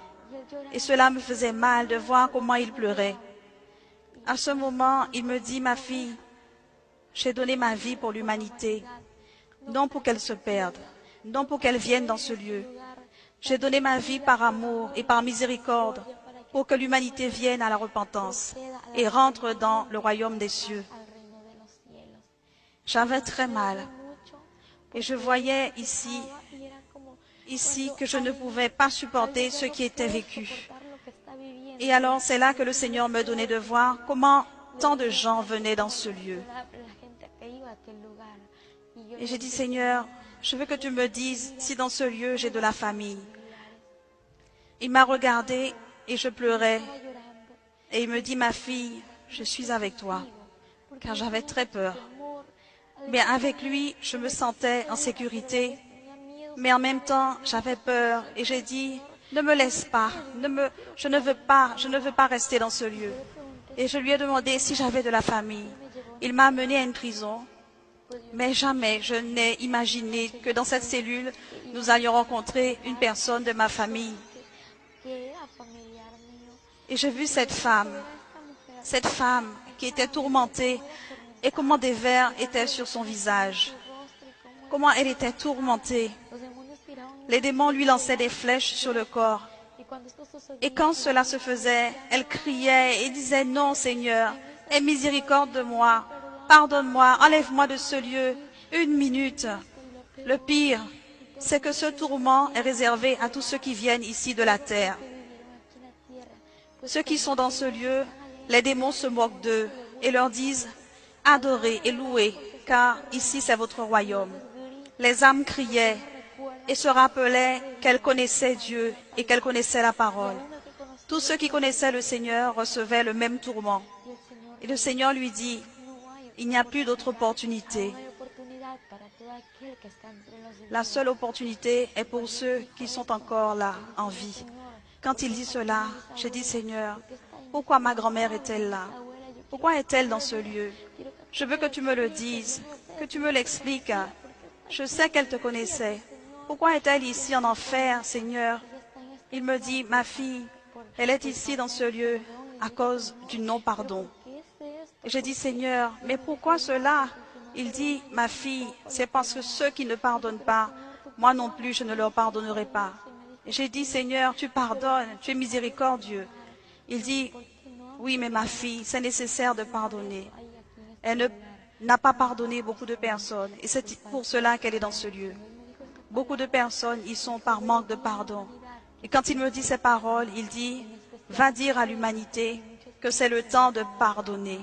Et cela me faisait mal de voir comment il pleurait. À ce moment, il me dit, ma fille, j'ai donné ma vie pour l'humanité, non pour qu'elle se perde, non pour qu'elle vienne dans ce lieu. J'ai donné ma vie par amour et par miséricorde pour que l'humanité vienne à la repentance et rentre dans le royaume des cieux. J'avais très mal et je voyais ici que je ne pouvais pas supporter ce qui était vécu. Et alors c'est là que le Seigneur me donnait de voir comment tant de gens venaient dans ce lieu. Et j'ai dit, Seigneur, je veux que tu me dises si dans ce lieu j'ai de la famille. Il m'a regardé et je pleurais. Et il me dit, ma fille, je suis avec toi, car j'avais très peur. Mais avec lui, je me sentais en sécurité, mais en même temps, j'avais peur. Et j'ai dit, ne me laisse pas, je ne veux pas rester dans ce lieu. Et je lui ai demandé si j'avais de la famille. Il m'a amené à une prison, mais jamais je n'ai imaginé que dans cette cellule, nous allions rencontrer une personne de ma famille. Et j'ai vu cette femme qui était tourmentée, et comment des vers étaient sur son visage, comment elle était tourmentée. Les démons lui lançaient des flèches sur le corps. Et quand cela se faisait, elle criait et disait, non Seigneur, aie miséricorde de moi, pardonne-moi, enlève-moi de ce lieu, 1 minute. Le pire, c'est que ce tourment est réservé à tous ceux qui viennent ici de la terre. Ceux qui sont dans ce lieu, les démons se moquent d'eux et leur disent, adorez et louez, car ici c'est votre royaume. Les âmes criaient et se rappelaient qu'elles connaissaient Dieu et qu'elles connaissaient la parole. Tous ceux qui connaissaient le Seigneur recevaient le même tourment. Et le Seigneur lui dit, il n'y a plus d'autre opportunité. La seule opportunité est pour ceux qui sont encore là, en vie. Quand il dit cela, j'ai dit, Seigneur, pourquoi ma grand-mère est-elle là? Pourquoi est-elle dans ce lieu? Je veux que tu me le dises, que tu me l'expliques. Je sais qu'elle te connaissait. Pourquoi est-elle ici en enfer, Seigneur? Il me dit, ma fille, elle est ici dans ce lieu à cause du non-pardon. Et j'ai dit, Seigneur, mais pourquoi cela? Il dit, ma fille, c'est parce que ceux qui ne pardonnent pas, moi non plus, je ne leur pardonnerai pas. Et j'ai dit, Seigneur, tu pardonnes, tu es miséricordieux. Il dit, oui, mais ma fille, c'est nécessaire de pardonner. Elle n'a pas pardonné beaucoup de personnes, et c'est pour cela qu'elle est dans ce lieu. Beaucoup de personnes y sont par manque de pardon. Et quand il me dit ces paroles, il dit, va dire à l'humanité que c'est le temps de pardonner.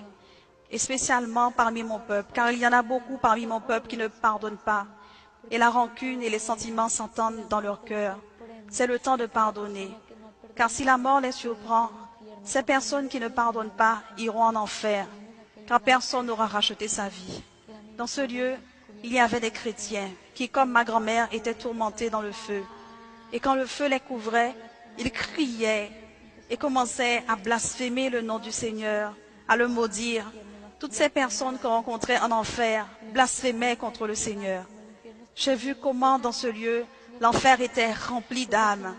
Et spécialement parmi mon peuple, car il y en a beaucoup parmi mon peuple qui ne pardonnent pas. Et la rancune et les sentiments s'entendent dans leur cœur. C'est le temps de pardonner. Car si la mort les surprend, ces personnes qui ne pardonnent pas iront en enfer, car personne n'aura racheté sa vie. Dans ce lieu, il y avait des chrétiens qui, comme ma grand-mère, étaient tourmentés dans le feu. Et quand le feu les couvrait, ils criaient et commençaient à blasphémer le nom du Seigneur, à le maudire. Toutes ces personnes qu'on rencontrait en enfer blasphémaient contre le Seigneur. J'ai vu comment dans ce lieu, l'enfer était rempli d'âmes,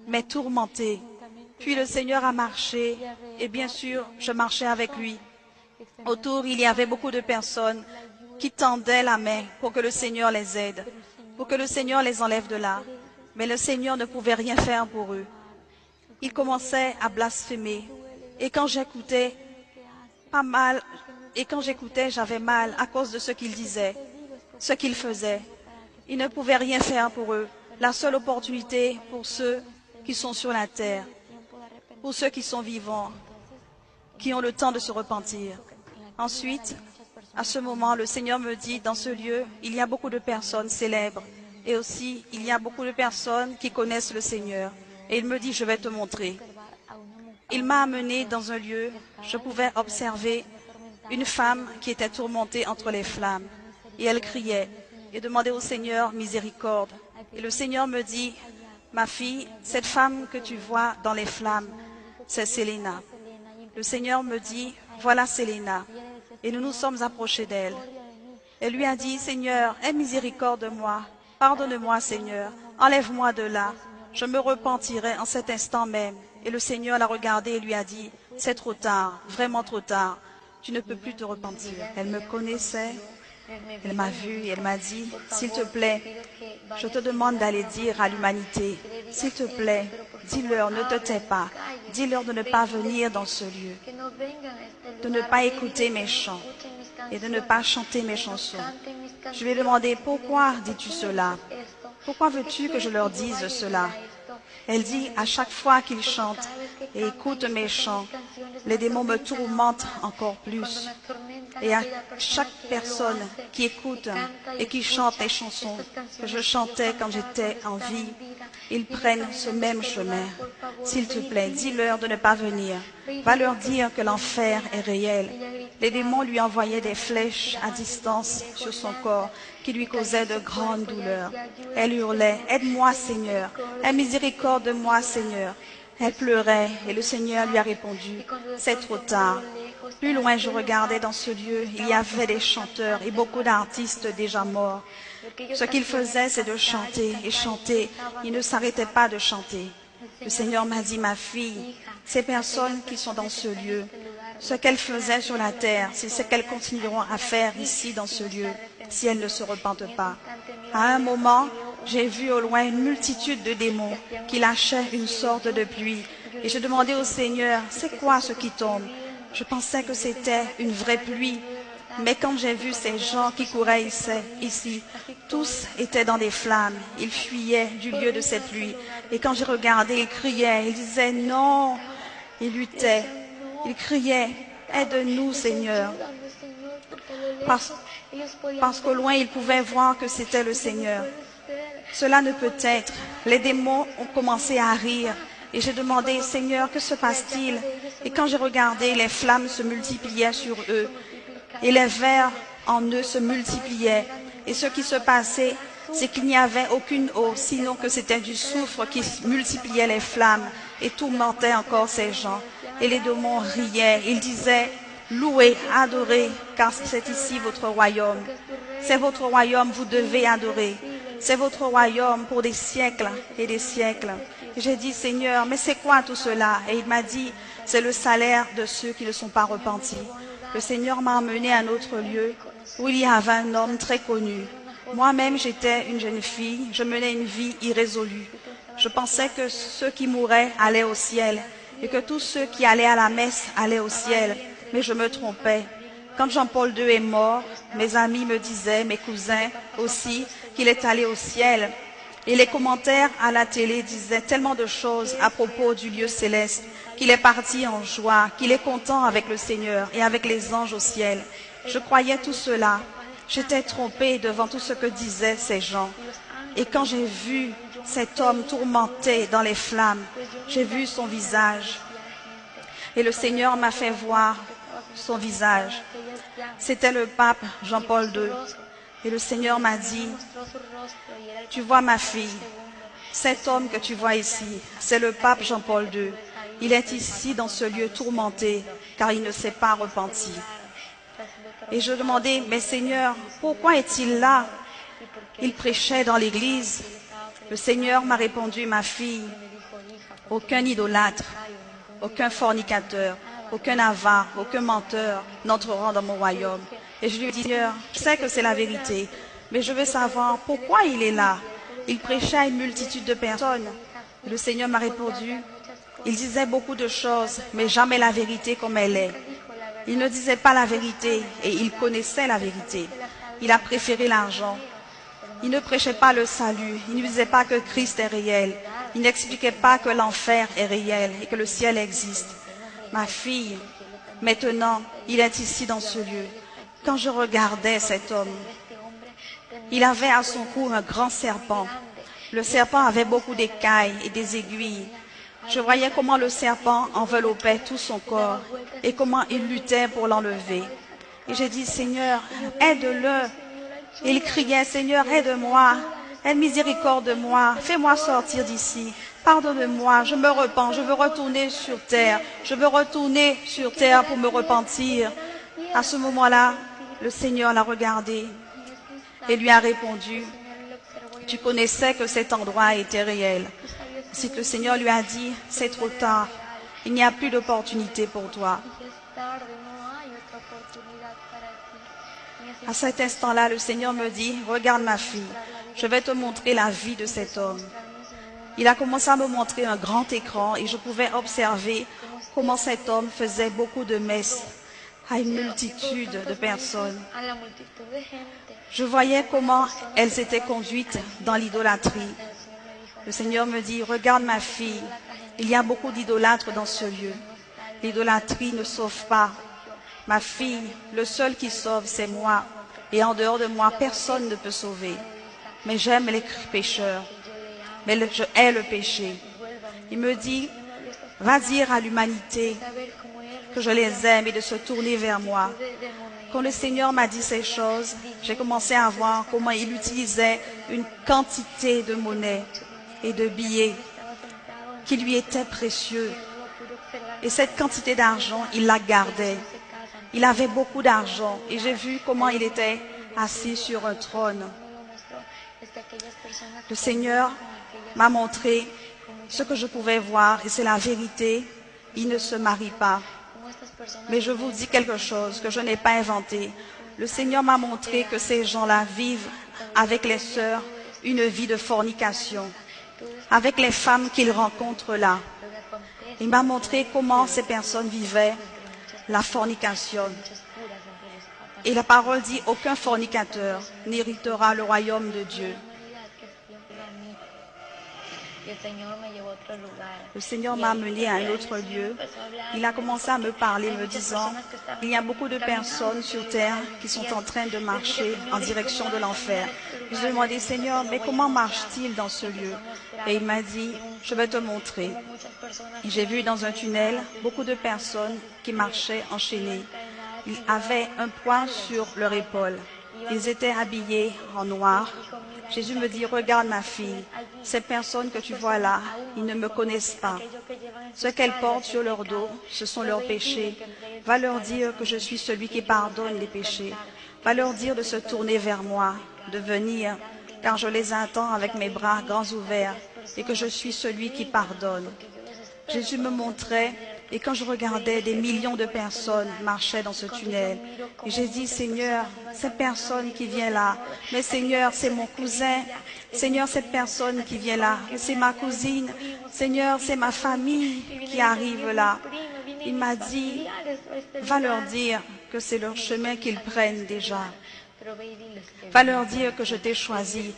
mais tourmenté. Puis le Seigneur a marché, et bien sûr, je marchais avec lui. Autour, il y avait beaucoup de personnes qui tendaient la main pour que le Seigneur les aide, pour que le Seigneur les enlève de là. Mais le Seigneur ne pouvait rien faire pour eux. Ils commençaient à blasphémer. Et quand j'écoutais, j'avais mal à cause de ce qu'ils disaient, ce qu'ils faisaient. Ils ne pouvaient rien faire pour eux. La seule opportunité pour ceux qui sont sur la terre, pour ceux qui sont vivants, qui ont le temps de se repentir. Ensuite, à ce moment, le Seigneur me dit, dans ce lieu, il y a beaucoup de personnes célèbres. Et aussi, il y a beaucoup de personnes qui connaissent le Seigneur. Et il me dit, je vais te montrer. Il m'a amené dans un lieu, je pouvais observer une femme qui était tourmentée entre les flammes. Et elle criait et demandait au Seigneur miséricorde. Et le Seigneur me dit, Ma fille, cette femme que tu vois dans les flammes, c'est Selena. Le Seigneur me dit, voilà Selena. Et nous nous sommes approchés d'elle. Elle lui a dit, Seigneur, aie miséricorde de moi. Pardonne-moi, Seigneur. Enlève-moi de là. Je me repentirai en cet instant même. Et le Seigneur l'a regardée et lui a dit, c'est trop tard, vraiment trop tard. Tu ne peux plus te repentir. Elle me connaissait. Elle m'a vue et elle m'a dit, s'il te plaît, je te demande d'aller dire à l'humanité, s'il te plaît, dis-leur, ne te tais pas, dis-leur de ne pas venir dans ce lieu, de ne pas écouter mes chants et de ne pas chanter mes chansons. Je lui ai demandé, pourquoi dis-tu cela? Pourquoi veux-tu que je leur dise cela? Elle dit, à chaque fois qu'ils chantent et écoutent mes chants, les démons me tourmentent encore plus. Et à chaque personne qui écoute et qui chante les chansons que je chantais quand j'étais en vie, ils prennent ce même chemin. S'il te plaît, dis-leur de ne pas venir. Va leur dire que l'enfer est réel. Les démons lui envoyaient des flèches à distance sur son corps qui lui causaient de grandes douleurs. Elle hurlait, « Aide-moi, Seigneur, aie miséricorde de moi, Seigneur. » Elle pleurait et le Seigneur lui a répondu, « C'est trop tard. » Plus loin, je regardais dans ce lieu, il y avait des chanteurs et beaucoup d'artistes déjà morts. Ce qu'ils faisaient, c'est de chanter et chanter. Ils ne s'arrêtaient pas de chanter. Le Seigneur m'a dit, ma fille, ces personnes qui sont dans ce lieu, ce qu'elles faisaient sur la terre, c'est ce qu'elles continueront à faire ici dans ce lieu, si elles ne se repentent pas. À un moment, j'ai vu au loin une multitude de démons qui lâchaient une sorte de pluie. Et je demandais au Seigneur, c'est quoi ce qui tombe? Je pensais que c'était une vraie pluie. Mais quand j'ai vu ces gens qui couraient ici, tous étaient dans des flammes. Ils fuyaient du lieu de cette pluie. Et quand j'ai regardé, ils criaient, ils disaient non. Ils luttaient, ils criaient, aide-nous Seigneur. Parce qu'au loin, ils pouvaient voir que c'était le Seigneur. Cela ne peut être. Les démons ont commencé à rire. Et j'ai demandé, Seigneur, que se passe-t-il? Et quand j'ai regardé, les flammes se multipliaient sur eux. Et les vers en eux se multipliaient. Et ce qui se passait, c'est qu'il n'y avait aucune eau, sinon que c'était du soufre qui multipliait les flammes et tourmentait encore ces gens. Et les démons riaient. Ils disaient, louez, adorez, car c'est ici votre royaume. C'est votre royaume, vous devez adorer. C'est votre royaume pour des siècles et des siècles. J'ai dit, Seigneur, mais c'est quoi tout cela? Et il m'a dit, c'est le salaire de ceux qui ne sont pas repentis. Le Seigneur m'a emmené à un autre lieu où il y avait un homme très connu. Moi-même, j'étais une jeune fille, je menais une vie irrésolue. Je pensais que ceux qui mouraient allaient au ciel et que tous ceux qui allaient à la messe allaient au ciel. Mais je me trompais. Quand Jean-Paul II est mort, mes amis me disaient, mes cousins aussi, qu'il est allé au ciel. Et les commentaires à la télé disaient tellement de choses à propos du lieu céleste, qu'il est parti en joie, qu'il est content avec le Seigneur et avec les anges au ciel. Je croyais tout cela. J'étais trompée devant tout ce que disaient ces gens. Et quand j'ai vu cet homme tourmenté dans les flammes, j'ai vu son visage. Et le Seigneur m'a fait voir son visage. C'était le pape Jean-Paul II. Et le Seigneur m'a dit, tu vois ma fille, cet homme que tu vois ici, c'est le pape Jean-Paul II. Il est ici dans ce lieu tourmenté, car il ne s'est pas repenti. Et je demandais, mais Seigneur, pourquoi est-il là? Il prêchait dans l'église. Le Seigneur m'a répondu, ma fille, aucun idolâtre, aucun fornicateur, aucun avare, aucun menteur n'entrera dans mon royaume. Et je lui ai dit, Seigneur, je sais que c'est la vérité, mais je veux savoir pourquoi il est là. Il prêchait à une multitude de personnes. Et le Seigneur m'a répondu, il disait beaucoup de choses, mais jamais la vérité comme elle est. Il ne disait pas la vérité et il connaissait la vérité. Il a préféré l'argent. Il ne prêchait pas le salut. Il ne disait pas que Christ est réel. Il n'expliquait pas que l'enfer est réel et que le ciel existe. Ma fille, maintenant, il est ici dans ce lieu. Quand je regardais cet homme, il avait à son cou un grand serpent. Le serpent avait beaucoup d'écailles et des aiguilles. Je voyais comment le serpent enveloppait tout son corps et comment il luttait pour l'enlever. Et j'ai dit, Seigneur, aide-le. Il criait, Seigneur, aide-moi, Aie miséricorde de moi, fais-moi sortir d'ici. Pardonne-moi, je me repens, je veux retourner sur terre. Je veux retourner sur terre pour me repentir. À ce moment-là, le Seigneur l'a regardé et lui a répondu, tu connaissais que cet endroit était réel. Ensuite, le Seigneur lui a dit, c'est trop tard, il n'y a plus d'opportunité pour toi. À cet instant-là, le Seigneur me dit, regarde ma fille, je vais te montrer la vie de cet homme. Il a commencé à me montrer un grand écran et je pouvais observer comment cet homme faisait beaucoup de messes à une multitude de personnes. Je voyais comment elles étaient conduites dans l'idolâtrie. Le Seigneur me dit, regarde ma fille, il y a beaucoup d'idolâtres dans ce lieu. L'idolâtrie ne sauve pas. Ma fille, le seul qui sauve, c'est moi. Et en dehors de moi, personne ne peut sauver. Mais j'aime les pécheurs. Mais je hais le péché. Il me dit, va dire à l'humanité que je les aime et de se tourner vers moi. Quand le Seigneur m'a dit ces choses, j'ai commencé à voir comment il utilisait une quantité de monnaie et de billets qui lui étaient précieux. Et cette quantité d'argent, il la gardait. Il avait beaucoup d'argent et j'ai vu comment il était assis sur un trône. Le Seigneur m'a montré ce que je pouvais voir et c'est la vérité. Il ne se marie pas. Mais je vous dis quelque chose que je n'ai pas inventé. Le Seigneur m'a montré que ces gens-là vivent avec les sœurs une vie de fornication, avec les femmes qu'ils rencontrent là. Il m'a montré comment ces personnes vivaient la fornication. Et la parole dit, aucun fornicateur n'héritera le royaume de Dieu. Le Seigneur m'a amené à un autre lieu. Il a commencé à me parler, me disant, il y a beaucoup de personnes sur terre qui sont en train de marcher en direction de l'enfer. Je lui ai demandé, Seigneur, mais comment marche-t-il dans ce lieu? Et il m'a dit, je vais te montrer. J'ai vu dans un tunnel beaucoup de personnes qui marchaient enchaînées. Ils avaient un poids sur leur épaule. Ils étaient habillés en noir. Jésus me dit, regarde ma fille, ces personnes que tu vois là, ils ne me connaissent pas. Ce qu'elles portent sur leur dos, ce sont leurs péchés. Va leur dire que je suis celui qui pardonne les péchés. Va leur dire de se tourner vers moi, de venir, car je les attends avec mes bras grands ouverts et que je suis celui qui pardonne. Jésus me montrait, et quand je regardais, des millions de personnes marchaient dans ce tunnel. Et j'ai dit, Seigneur, cette personne qui vient là, mais Seigneur, c'est mon cousin. Seigneur, cette personne qui vient là, c'est ma cousine. Seigneur, c'est ma famille qui arrive là. Il m'a dit, va leur dire que c'est leur chemin qu'ils prennent déjà. Va leur dire que je t'ai choisi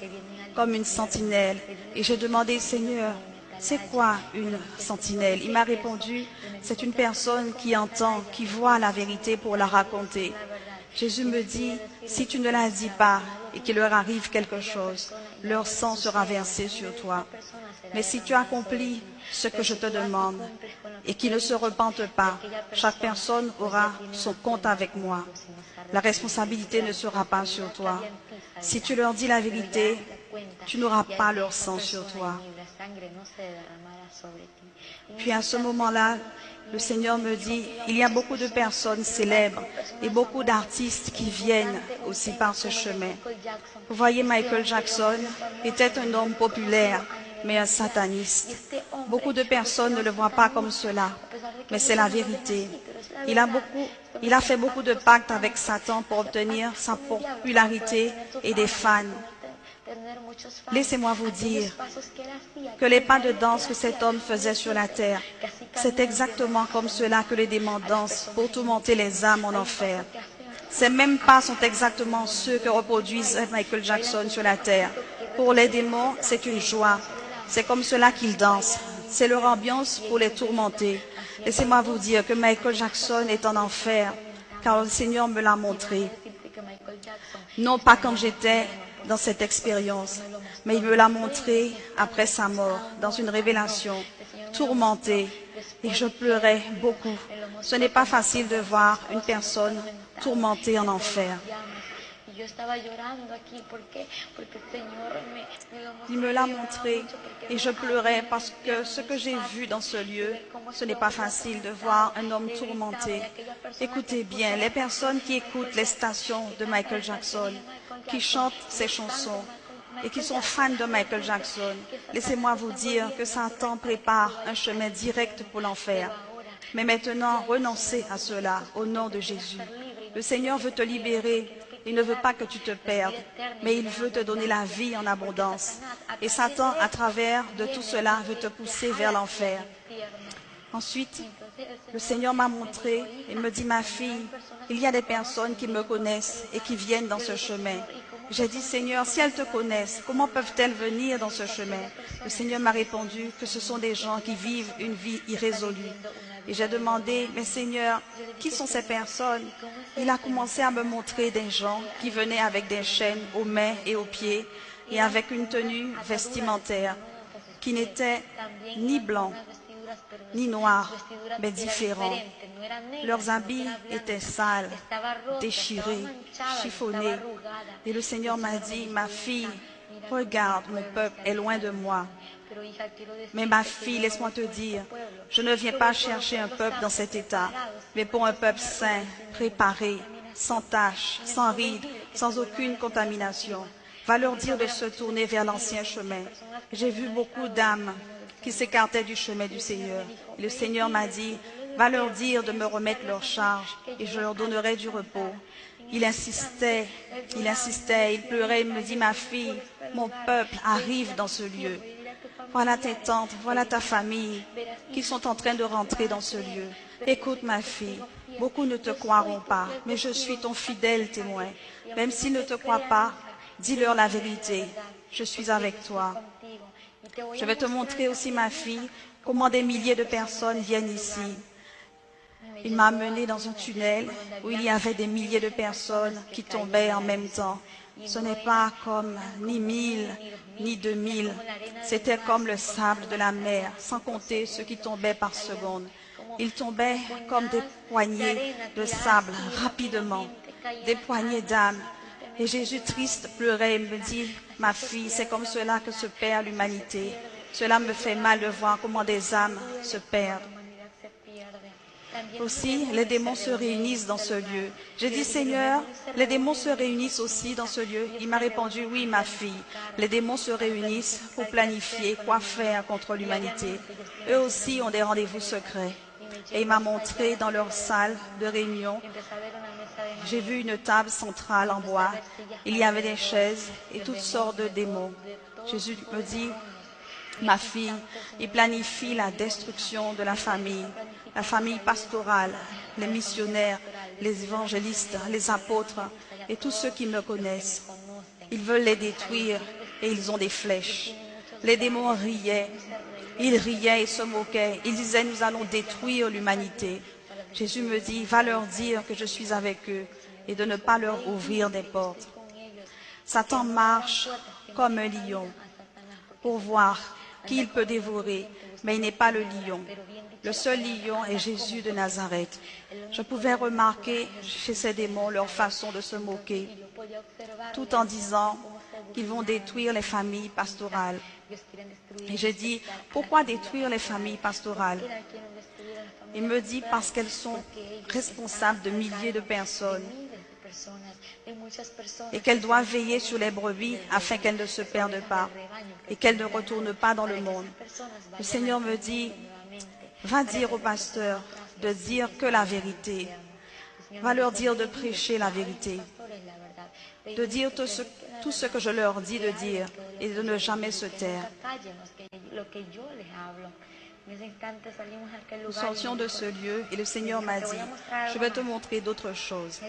comme une sentinelle. Et j'ai demandé, Seigneur, c'est quoi une sentinelle? Il m'a répondu, c'est une personne qui entend, qui voit la vérité pour la raconter. Jésus me dit, si tu ne la dis pas et qu'il leur arrive quelque chose, leur sang sera versé sur toi. Mais si tu accomplis ce que je te demande et qu'ils ne se repentent pas, chaque personne aura son compte avec moi. La responsabilité ne sera pas sur toi. Si tu leur dis la vérité, tu n'auras pas leur sang sur toi. Puis à ce moment-là, le Seigneur me dit, il y a beaucoup de personnes célèbres et beaucoup d'artistes qui viennent aussi par ce chemin. Vous voyez, Michael Jackson était un homme populaire, mais un sataniste. Beaucoup de personnes ne le voient pas comme cela, mais c'est la vérité. Il a fait beaucoup de pactes avec Satan pour obtenir sa popularité et des fans. Laissez-moi vous dire que les pas de danse que cet homme faisait sur la terre, c'est exactement comme cela que les démons dansent pour tourmenter les âmes en enfer. Ces mêmes pas sont exactement ceux que reproduisent Michael Jackson sur la terre. Pour les démons, c'est une joie. C'est comme cela qu'ils dansent. C'est leur ambiance pour les tourmenter. Laissez-moi vous dire que Michael Jackson est en enfer, car le Seigneur me l'a montré. Non pas quand j'étais dans cette expérience, mais il me l'a montré après sa mort, dans une révélation, tourmentée, et je pleurais beaucoup. Ce n'est pas facile de voir une personne tourmentée en enfer. Il me l'a montré et je pleurais parce que ce que j'ai vu dans ce lieu, ce n'est pas facile de voir un homme tourmenté. Écoutez bien, les personnes qui écoutent les stations de Michael Jackson, qui chantent ses chansons et qui sont fans de Michael Jackson, laissez-moi vous dire que Satan prépare un chemin direct pour l'enfer. Mais maintenant, renoncez à cela au nom de Jésus. Le Seigneur veut te libérer. Il ne veut pas que tu te perdes, mais il veut te donner la vie en abondance. Et Satan, à travers de tout cela, veut te pousser vers l'enfer. Ensuite, le Seigneur m'a montré et me dit, ma fille, il y a des personnes qui me connaissent et qui viennent dans ce chemin. J'ai dit, Seigneur, si elles te connaissent, comment peuvent-elles venir dans ce chemin? Le Seigneur m'a répondu que ce sont des gens qui vivent une vie irrésolue. Et j'ai demandé, mais Seigneur, qui sont ces personnes? Il a commencé à me montrer des gens qui venaient avec des chaînes aux mains et aux pieds et avec une tenue vestimentaire qui n'était ni blanc ni noir, mais différents. Leurs habits étaient sales, déchirés, chiffonnés. Et le Seigneur m'a dit, ma fille, regarde, mon peuple est loin de moi. Mais ma fille, laisse-moi te dire, je ne viens pas chercher un peuple dans cet état, mais pour un peuple saint, préparé, sans tache, sans rides, sans aucune contamination. Va leur dire de se tourner vers l'ancien chemin. J'ai vu beaucoup d'âmes qui s'écartaient du chemin du Seigneur. Et le Seigneur m'a dit, va leur dire de me remettre leur charge et je leur donnerai du repos. Il insistait, il pleurait, il me dit, ma fille, mon peuple arrive dans ce lieu. Voilà tes tantes, voilà ta famille qui sont en train de rentrer dans ce lieu. Écoute ma fille, beaucoup ne te croiront pas, mais je suis ton fidèle témoin. Même s'ils ne te croient pas, dis-leur la vérité. Je suis avec toi. Je vais te montrer aussi, ma fille, comment des milliers de personnes viennent ici. Il m'a amené dans un tunnel où il y avait des milliers de personnes qui tombaient en même temps. Ce n'est pas comme ni 1000, ni 2000. C'était comme le sable de la mer, sans compter ceux qui tombaient par seconde. Ils tombaient comme des poignées de sable rapidement, des poignées d'âmes. Et Jésus, triste, pleurait et me dit, ma fille, c'est comme cela que se perd l'humanité. Cela me fait mal de voir comment des âmes se perdent. Aussi, les démons se réunissent dans ce lieu. J'ai dit, Seigneur, les démons se réunissent aussi dans ce lieu. Il m'a répondu, oui, ma fille. Les démons se réunissent pour planifier quoi faire contre l'humanité. Eux aussi ont des rendez-vous secrets. Et il m'a montré dans leur salle de réunion, j'ai vu une table centrale en bois. Il y avait des chaises et toutes sortes de démons. Jésus me dit, ma fille, il planifie la destruction de la famille pastorale, les missionnaires, les évangélistes, les apôtres et tous ceux qui me connaissent. Ils veulent les détruire et ils ont des flèches. Les démons riaient. Ils riaient et se moquaient. Ils disaient, nous allons détruire l'humanité. Jésus me dit, va leur dire que je suis avec eux et de ne pas leur ouvrir des portes. Satan marche comme un lion pour voir qui il peut dévorer, mais il n'est pas le lion. Le seul lion est Jésus de Nazareth. Je pouvais remarquer chez ces démons leur façon de se moquer, tout en disant qu'ils vont détruire les familles pastorales. Et j'ai dit, pourquoi détruire les familles pastorales? Il me dit, parce qu'elles sont responsables de milliers de personnes et qu'elles doivent veiller sur les brebis afin qu'elles ne se perdent pas et qu'elles ne retournent pas dans le monde. Le Seigneur me dit, va dire aux pasteurs de dire que la vérité. Va leur dire de prêcher la vérité, de dire tout ce que je leur dis de dire et de ne jamais se taire. Nous sortions de ce lieu et le Seigneur m'a dit, je vais te montrer d'autres choses.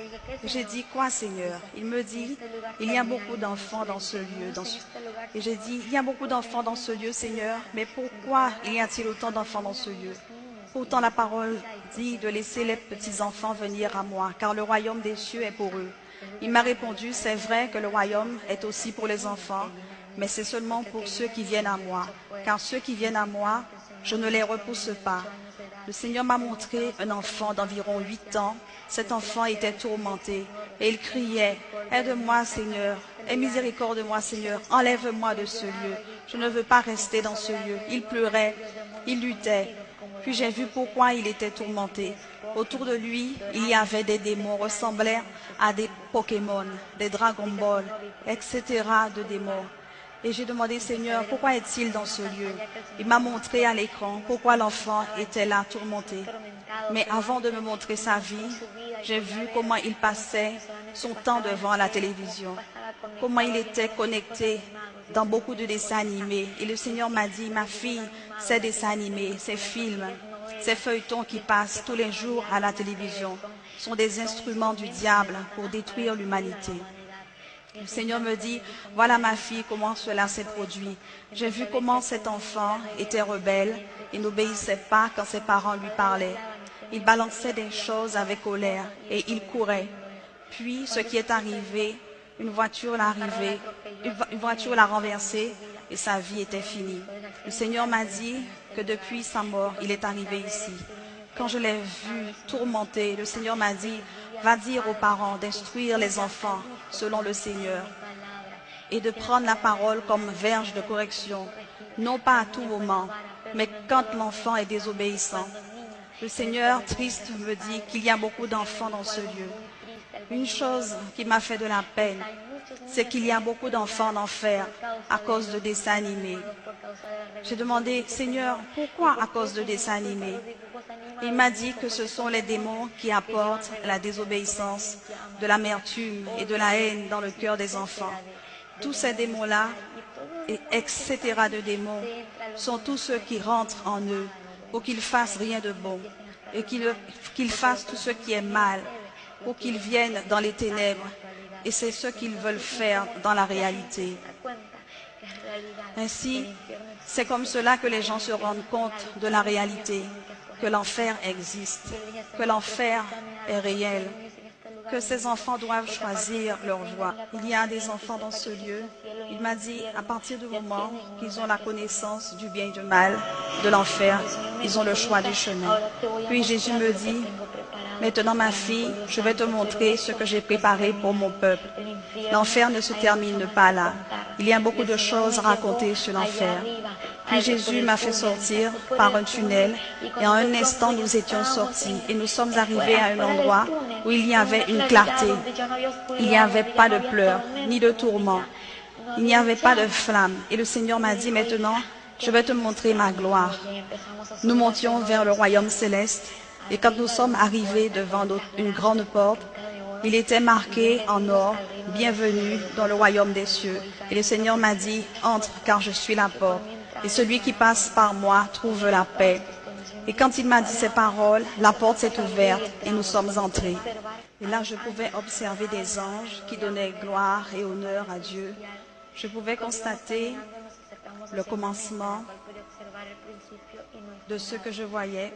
J'ai dit, quoi Seigneur? Il me dit, il y a beaucoup d'enfants dans ce lieu. Et j'ai dit, il y a beaucoup d'enfants dans ce lieu, Seigneur, mais pourquoi y a-t-il autant d'enfants dans ce lieu? Pourtant la parole dit de laisser les petits-enfants venir à moi, car le royaume des cieux est pour eux. Il m'a répondu, c'est vrai que le royaume est aussi pour les enfants, mais c'est seulement pour ceux qui viennent à moi, car ceux qui viennent à moi, je ne les repousse pas. Le Seigneur m'a montré un enfant d'environ 8 ans. Cet enfant était tourmenté. Et il criait, aide-moi Seigneur, aie miséricorde de moi Seigneur, enlève-moi de ce lieu. Je ne veux pas rester dans ce lieu. Il pleurait, il luttait. Puis j'ai vu pourquoi il était tourmenté. Autour de lui, il y avait des démons ressemblant à des Pokémon, des Dragon Ball, etc. de démons. Et j'ai demandé, Seigneur, pourquoi est-il dans ce lieu? Il m'a montré à l'écran pourquoi l'enfant était là tourmenté. Mais avant de me montrer sa vie, j'ai vu comment il passait son temps devant la télévision, comment il était connecté dans beaucoup de dessins animés. Et le Seigneur m'a dit, ma fille, ces dessins animés, ces films, ces feuilletons qui passent tous les jours à la télévision sont des instruments du diable pour détruire l'humanité. Le Seigneur me dit, voilà ma fille, comment cela s'est produit. J'ai vu comment cet enfant était rebelle et n'obéissait pas quand ses parents lui parlaient. Il balançait des choses avec colère et il courait. Puis, ce qui est arrivé, une voiture l'a renversé et sa vie était finie. Le Seigneur m'a dit que depuis sa mort, il est arrivé ici. Quand je l'ai vu tourmenté, le Seigneur m'a dit, va dire aux parents d'instruire les enfants selon le Seigneur et de prendre la parole comme verge de correction, non pas à tout moment, mais quand l'enfant est désobéissant. Le Seigneur, triste, me dit qu'il y a beaucoup d'enfants dans ce lieu. Une chose qui m'a fait de la peine, c'est qu'il y a beaucoup d'enfants en enfer à cause de dessins animés. J'ai demandé, Seigneur, pourquoi à cause de dessins animés? Il m'a dit que ce sont les démons qui apportent la désobéissance, de l'amertume et de la haine dans le cœur des enfants. Tous ces démons-là, etc. de démons, sont tous ceux qui rentrent en eux pour qu'ils fassent rien de bon et qu'ils fassent tout ce qui est mal, pour qu'ils viennent dans les ténèbres. Et c'est ce qu'ils veulent faire dans la réalité. Ainsi, c'est comme cela que les gens se rendent compte de la réalité, que l'enfer existe, que l'enfer est réel, que ces enfants doivent choisir leur voie. Il y a des enfants dans ce lieu. Il m'a dit, à partir du moment qu'ils ont la connaissance du bien et du mal, de l'enfer, ils ont le choix du chemin. Puis Jésus me dit, maintenant ma fille, je vais te montrer ce que j'ai préparé pour mon peuple. L'enfer ne se termine pas là. Il y a beaucoup de choses à raconter sur l'enfer. Puis Jésus m'a fait sortir par un tunnel et en un instant nous étions sortis et nous sommes arrivés à un endroit où il y avait une clarté. Il n'y avait pas de pleurs ni de tourments. Il n'y avait pas de flammes. Et le Seigneur m'a dit maintenant, je vais te montrer ma gloire. Nous montions vers le royaume céleste et quand nous sommes arrivés devant une grande porte, il était marqué en or, bienvenue dans le royaume des cieux. Et le Seigneur m'a dit, entre car je suis la porte. Et celui qui passe par moi trouve la paix. Et quand il m'a dit ces paroles, la porte s'est ouverte et nous sommes entrés. Et là, je pouvais observer des anges qui donnaient gloire et honneur à Dieu. Je pouvais constater le commencement de ce que je voyais,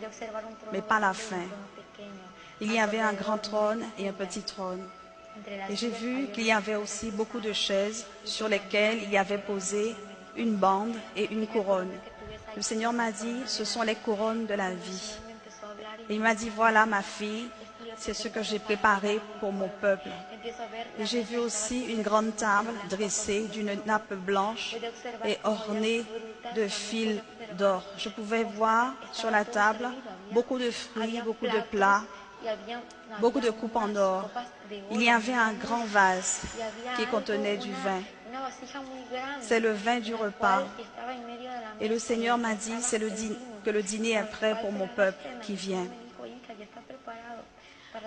mais pas la fin. Il y avait un grand trône et un petit trône. Et j'ai vu qu'il y avait aussi beaucoup de chaises sur lesquelles il y avait posé une bande et une couronne. Le Seigneur m'a dit, ce sont les couronnes de la vie. Et il m'a dit, voilà ma fille, c'est ce que j'ai préparé pour mon peuple. Et j'ai vu aussi une grande table dressée d'une nappe blanche et ornée de fils d'or. Je pouvais voir sur la table beaucoup de fruits, beaucoup de plats, beaucoup de coupes en or. Il y avait un grand vase qui contenait du vin. C'est le vin du repas. Et le Seigneur m'a dit que le dîner est prêt pour mon peuple qui vient.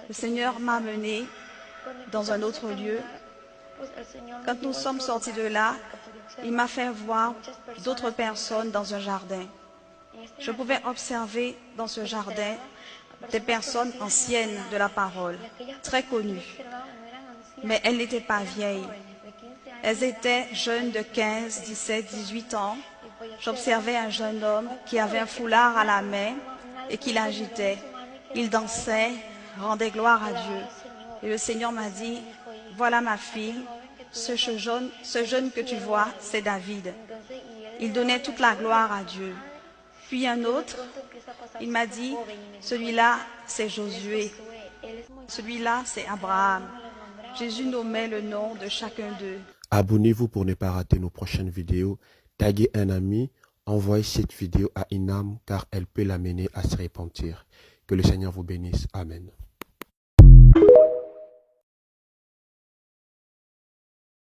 Le Seigneur m'a amené dans un autre lieu. Quand nous sommes sortis de là, il m'a fait voir d'autres personnes dans un jardin. Je pouvais observer dans ce jardin des personnes anciennes de la parole, très connues. Mais elles n'étaient pas vieilles. Elles étaient jeunes de 15, 17, 18 ans. J'observais un jeune homme qui avait un foulard à la main et qui l'agitait. Il dansait, rendait gloire à Dieu. Et le Seigneur m'a dit, voilà ma fille, ce jeune que tu vois, c'est David. Il donnait toute la gloire à Dieu. Puis un autre, il m'a dit, celui-là, c'est Josué. Celui-là, c'est Abraham. Jésus nommait le nom de chacun d'eux. Abonnez-vous pour ne pas rater nos prochaines vidéos. Taguez un ami, envoyez cette vidéo à une âme car elle peut l'amener à se repentir. Que le Seigneur vous bénisse. Amen.